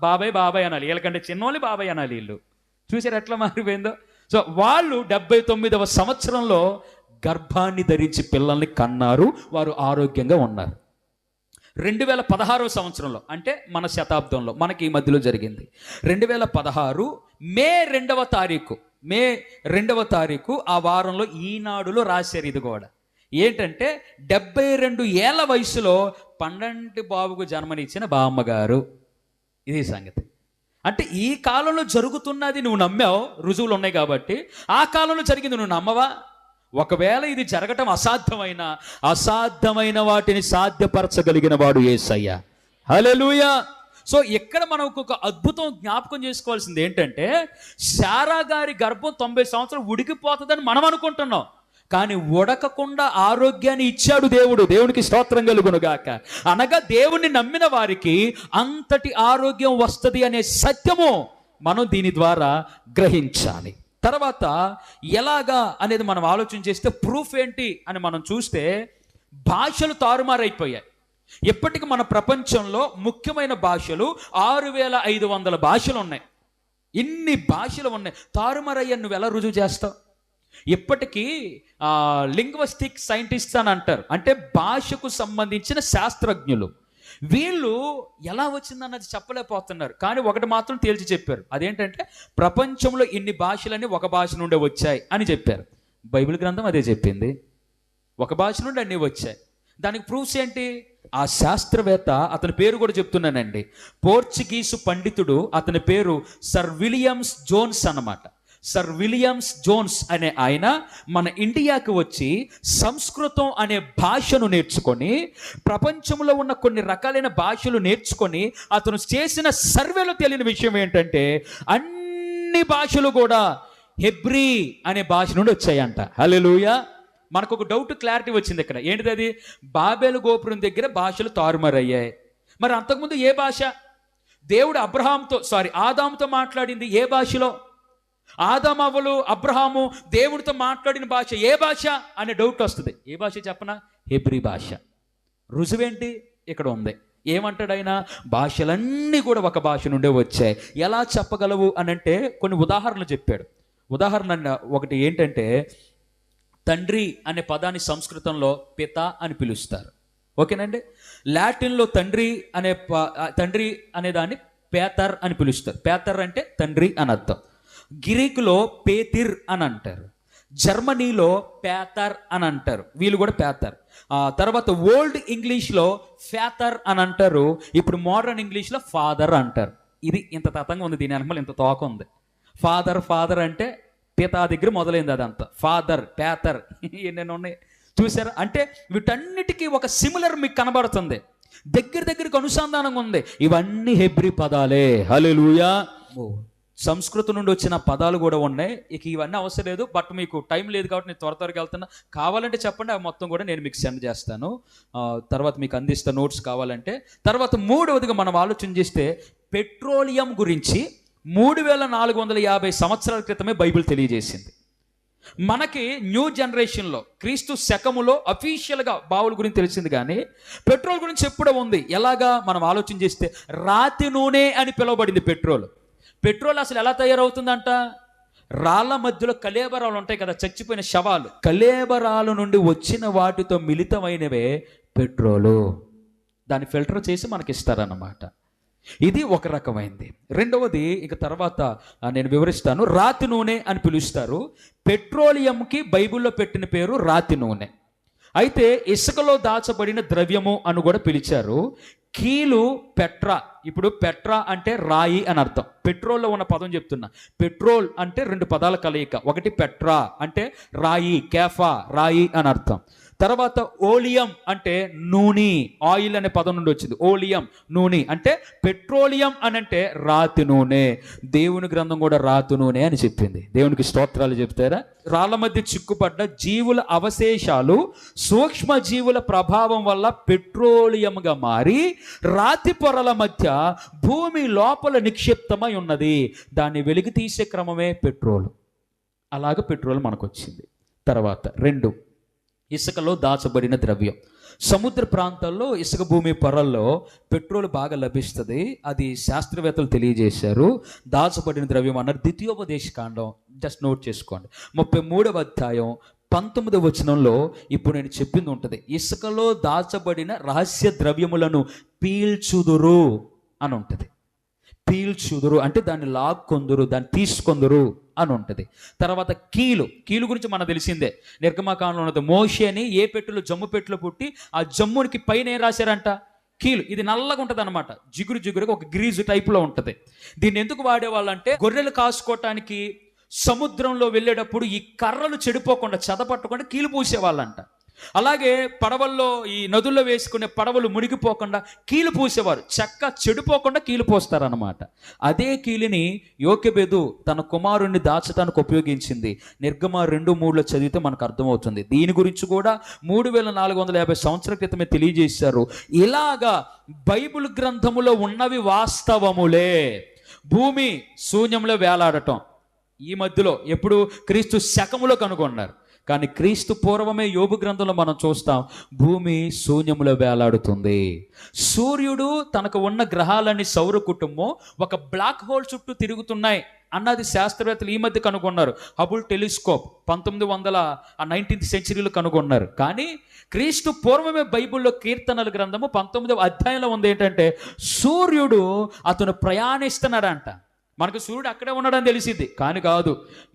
బాబాయ్ బాబాయ్ అనాలి, వీళ్ళకంటే చిన్నోళ్ళు బాబాయ్ అనాలి. వీళ్ళు చూసారు ఎట్లా మారిపోయిందో. సో వాళ్ళు 79వ సంవత్సరంలో గర్భాన్ని ధరించి పిల్లల్ని కన్నారు, వారు ఆరోగ్యంగా ఉన్నారు. 2016వ సంవత్సరంలో అంటే మన శతాబ్దంలో మనకి ఈ మధ్యలో జరిగింది. 2016 మే 2వ తారీఖు ఆ వారంలో ఈనాడులో రాశారు. ఇది కూడా ఏంటంటే 72 ఏళ్ల వయసులో పండంటి బాబుకు జన్మనిచ్చిన బామ్మగారు. ఇది సంగతి. అంటే ఈ కాలంలో జరుగుతున్నది నువ్వు నమ్మావు, రుజువులు ఉన్నాయి కాబట్టి. ఆ కాలంలో జరిగింది నువ్వు నమ్మవా? ఒకవేళ ఇది జరగటం అసాధ్యమైన వాటిని సాధ్యపరచగలిగిన వాడు యేసయ్య. హల్లెలూయా. సో ఇక్కడ మనం ఒక అద్భుతం జ్ఞాపకం చేసుకోవాల్సింది ఏంటంటే, శారా గారి గర్భం 90 సంవత్సరాలు ఉడికిపోతుందని మనం అనుకుంటున్నాం, కానీ ఉడకకుండా ఆరోగ్యాన్ని ఇచ్చాడు దేవుడు. దేవునికి స్తోత్రం కలుగును గాక. అనగా దేవుణ్ణి నమ్మిన వారికి అంతటి ఆరోగ్యం వస్తుంది అనే సత్యము మనం దీని ద్వారా గ్రహించాలి. తర్వాత ఎలాగా అనేది మనం ఆలోచన చేస్తే ప్రూఫ్ ఏంటి అని మనం చూస్తే, భాషలు తారుమారైపోయాయి. ఇప్పటికి మన ప్రపంచంలో ముఖ్యమైన భాషలు 6500 భాషలు ఉన్నాయి. ఇన్ని భాషలు ఉన్నాయి. తారుమారయ్యా నువ్వు ఎలా రుజువు చేస్తావు? ఇప్పటికీ లింగ్విస్టిక్ సైంటిస్ట్స్ అని అంటారు, అంటే భాషకు సంబంధించిన శాస్త్రజ్ఞులు. వీళ్ళు ఎలా వచ్చిందన్నది చెప్పలేకపోతున్నారు, కానీ ఒకటి మాత్రం తేల్చి చెప్పారు. అదేంటంటే ప్రపంచంలో ఇన్ని భాషలన్నీ ఒక భాష నుండే వచ్చాయి అని చెప్పారు. బైబిల్ గ్రంథం అదే చెప్పింది, ఒక భాష నుండి అన్నీ వచ్చాయి. దానికి ప్రూఫ్స్ ఏంటి? ఆ శాస్త్రవేత్త, అతని పేరు కూడా చెప్తున్నానండి, పోర్చుగీసు పండితుడు, అతని పేరు సర్ విలియమ్స్ జోన్స్ అన్నమాట. సర్ విలియమ్స్ జోన్స్ అనే ఆయన మన ఇండియాకి వచ్చి సంస్కృతం అనే భాషను నేర్చుకొని, ప్రపంచంలో ఉన్న కొన్ని రకాలైన భాషలు నేర్చుకొని, అతను చేసిన సర్వేలో తెలియని విషయం ఏంటంటే అన్ని భాషలు కూడా హెబ్రీ అనే భాష నుండి వచ్చాయంట. హల్లెలూయా. మనకు ఒక డౌట్, క్లారిటీ వచ్చింది ఇక్కడ. ఏంటిది అది? బాబేలు గోపురం దగ్గర భాషలు తారుమారయ్యాయి. మరి అంతకుముందు ఏ భాష? దేవుడు ఆదాముతో మాట్లాడింది ఏ భాషలో? ఆదామవ్వలు, అబ్రహాము దేవుడితో మాట్లాడిన భాష ఏ భాష అనే డౌట్ వస్తుంది. ఏ భాష చెప్పనా? హెబ్రీ భాష. రుజువేంటి? ఇక్కడ ఉంది. ఏమంటాడు ఆయన? భాషలన్నీ కూడా ఒక భాష నుండే వచ్చాయి. ఎలా చెప్పగలవు అని అంటే కొన్ని ఉదాహరణలు చెప్పాడు. ఉదాహరణ ఒకటి ఏంటంటే, తండ్రి అనే పదాన్ని సంస్కృతంలో పిత అని పిలుస్తారు, ఓకేనండి. లాటిన్లో తండ్రి అనే దాన్ని పేతర్ అని పిలుస్తారు. పేతర్ అంటే తండ్రి అని అర్థం. గ్రీకులో పేతిర్ అని అంటారు. జర్మనీలో పేతర్ అని అంటారు, వీళ్ళు కూడా పేతర్. తర్వాత ఓల్డ్ ఇంగ్లీష్లో ఫేతర్ అని అంటారు. ఇప్పుడు మోడర్న్ ఇంగ్లీష్లో ఫాదర్ అంటారు. ఇది ఇంత తతంగా ఉంది, దీని వెనకాల ఇంత తోక ఉంది. ఫాదర్ అంటే పితా దగ్గర మొదలైంది అదంతా. ఫాదర్, పేతర్, ఎన్నెన్నో ఉన్నాయి చూసారా? అంటే వీటన్నిటికీ ఒక సిమిలర్ మీకు కనబడుతుంది, దగ్గరికి అనుసంధానంగా ఉంది. ఇవన్నీ హెబ్రీ పదాలే. హల్లెలూయా. సంస్కృతం నుండి వచ్చిన పదాలు కూడా ఉన్నాయి. ఇక ఇవన్నీ అవసరం లేదు, బట్ మీకు టైం లేదు కాబట్టి నేను త్వరగా వెళ్తున్నా. కావాలంటే చెప్పండి, అవి మొత్తం కూడా నేను మీకు సెండ్ చేస్తాను, తర్వాత మీకు అందిస్తాను నోట్స్ కావాలంటే. తర్వాత మూడవదిగా మనం ఆలోచన చేస్తే, పెట్రోలియం గురించి 3450 సంవత్సరాల క్రితమే బైబిల్ తెలియజేసింది. మనకి న్యూ జనరేషన్లో క్రీస్తు శకములో అఫీషియల్గా బావుల గురించి తెలిసింది, కానీ పెట్రోల్ గురించి ఎప్పుడో ఉంది. ఎలాగా మనం ఆలోచన చేస్తే, రాతి నూనె అని పిలువబడింది పెట్రోల్ అసలు ఎలా తయారవుతుందంట? రాళ్ళ మధ్యలో కళేబరాలు ఉంటాయి కదా, చచ్చిపోయిన శవాలు, కళేబరాల నుండి వచ్చిన వాటితో మిళితమైనవే పెట్రోలు. దాన్ని ఫిల్టర్ చేసి మనకి ఇస్తారన్నమాట. ఇది ఒక రకమైంది. రెండవది ఇక తర్వాత నేను వివరిస్తాను. రాతి నూనె అని పిలుస్తారు. పెట్రోలియంకి బైబిల్లో పెట్టిన పేరు రాతి నూనె. అయితే ఇసుకలో దాచబడిన ద్రవ్యము అని కూడా పిలిచారు. కీలు పెట్రా. ఇప్పుడు పెట్రా అంటే రాయి అని అర్థం. పెట్రోల్లో ఉన్న పదం చెప్తున్నా. పెట్రోల్ అంటే 2 పదాల కలయిక. ఒకటి పెట్రా అంటే రాయి, కేఫా, రాయి అని అర్థం. తర్వాత ఓలియం అంటే నూనె, ఆయిల్ అనే పదం నుండి వచ్చింది. ఓలియం నూనె అంటే పెట్రోలియం అని అంటే రాతి నూనె. దేవుని గ్రంథం కూడా రాతి నూనె అని చెప్పింది. దేవునికి స్తోత్రాలు చెప్తారా? రాళ్ళ మధ్య చిక్కుపడ్డ జీవుల అవశేషాలు సూక్ష్మ జీవుల ప్రభావం వల్ల పెట్రోలియంగా మారి రాతి పొరల మధ్య భూమి లోపల నిక్షిప్తమై ఉన్నది. దాన్ని వెలికి తీసే క్రమమే పెట్రోల్. అలాగ పెట్రోల్ మనకు వచ్చింది. తర్వాత 2, ఇసుకలో దాచబడిన ద్రవ్యం. సముద్ర ప్రాంతాల్లో ఇసుక భూమి పొరల్లో పెట్రోల్ బాగా లభిస్తుంది. అది శాస్త్రవేత్తలు తెలియజేశారు. దాచబడిన ద్రవ్యం అన్నారు. ద్వితీయోపదేశ కాండం జస్ట్ నోట్ చేసుకోండి. 33వ అధ్యాయం 19వ వచనంలో ఇప్పుడు నేను చెప్పింది ఉంటుంది. ఇసుకలో దాచబడిన రహస్య ద్రవ్యములను పీల్చుదురు అని ఉంటుంది. పీల్చుదురు అంటే దాన్ని లాక్కొందురు, దాన్ని తీసుకొందురు అని ఉంటుంది. తర్వాత కీలు గురించి మనకు తెలిసిందే. నిర్గమకాండంలో ఉన్నది. మోషే అని ఏ పెట్టెలో జమ్ము పెట్టెలో పుట్టి ఆ జమ్మునికి పైన ఏం రాశారంట? కీలు. ఇది నల్లగా ఉంటుంది అనమాట, జిగురుగా ఒక గ్రీజు టైప్లో ఉంటుంది. దీన్ని ఎందుకు వాడేవాళ్ళంటే గొర్రెలు కాసుకోవటానికి సముద్రంలో వెళ్ళేటప్పుడు ఈ కర్రలు చెడిపోకుండా చెదపట్టకుండా కీలు పూసేవాళ్ళంట. అలాగే పడవల్లో ఈ నదుల్లో వేసుకునే పడవలు మునిగిపోకుండా కీలు పూసేవారు. చెక్క చెడిపోకుండా కీలు పోస్తారనమాట. అదే కీలిని యోకెబెదు తన కుమారుణ్ణి దాచడానికి ఉపయోగించింది. నిర్గమ 2:3 చదివితే మనకు అర్థమవుతుంది. దీని గురించి కూడా 3450 సంవత్సరాల క్రితమే తెలియజేశారు. ఇలాగా బైబిల్ గ్రంథములో ఉన్నవి వాస్తవములే. భూమి శూన్యంలో వేలాడటం ఈ మధ్యలో ఎప్పుడు క్రీస్తు శకములో కనుగొన్నారు. కానీ క్రీస్తు పూర్వమే యోబు గ్రంథంలో మనం చూస్తాం, భూమి శూన్యములో వేలాడుతుంది. సూర్యుడు తనకు ఉన్న గ్రహాలన్నీ సౌర కుటుంబం ఒక బ్లాక్ హోల్ చుట్టూ తిరుగుతున్నాయి అన్నది శాస్త్రవేత్తలు ఈ మధ్య కనుగొన్నారు. హబుల్ టెలిస్కోప్ 1919th సెంచరీలో కనుగొన్నారు. కానీ క్రీస్తు పూర్వమే బైబిల్లో కీర్తనల గ్రంథము 19వ అధ్యాయంలో ఉంది ఏంటంటే, సూర్యుడు అతను ప్రయాణిస్తున్నాడంట. మనకు సూర్యుడు అక్కడే ఉన్నాడని తెలిసింది, కానీ కాదు.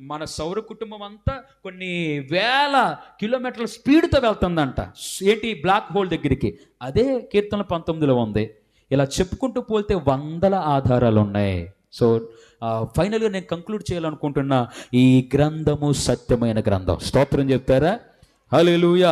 మన సౌర కుటుంబం అంతా కొన్ని వేల కిలోమీటర్ల స్పీడ్తో వెళ్తుందంట. ఏంటి? బ్లాక్ హోల్ దగ్గరికి. అదే కీర్తన 19లో ఉంది. ఇలా చెప్పుకుంటూ పోతే వందల ఆధారాలు ఉన్నాయి. సో ఫైనల్గా నేను కంక్లూడ్ చేయాలనుకుంటున్నా, ఈ గ్రంథము సత్యమైన గ్రంథం. స్తోత్రం చెప్తారా? హల్లెలూయా.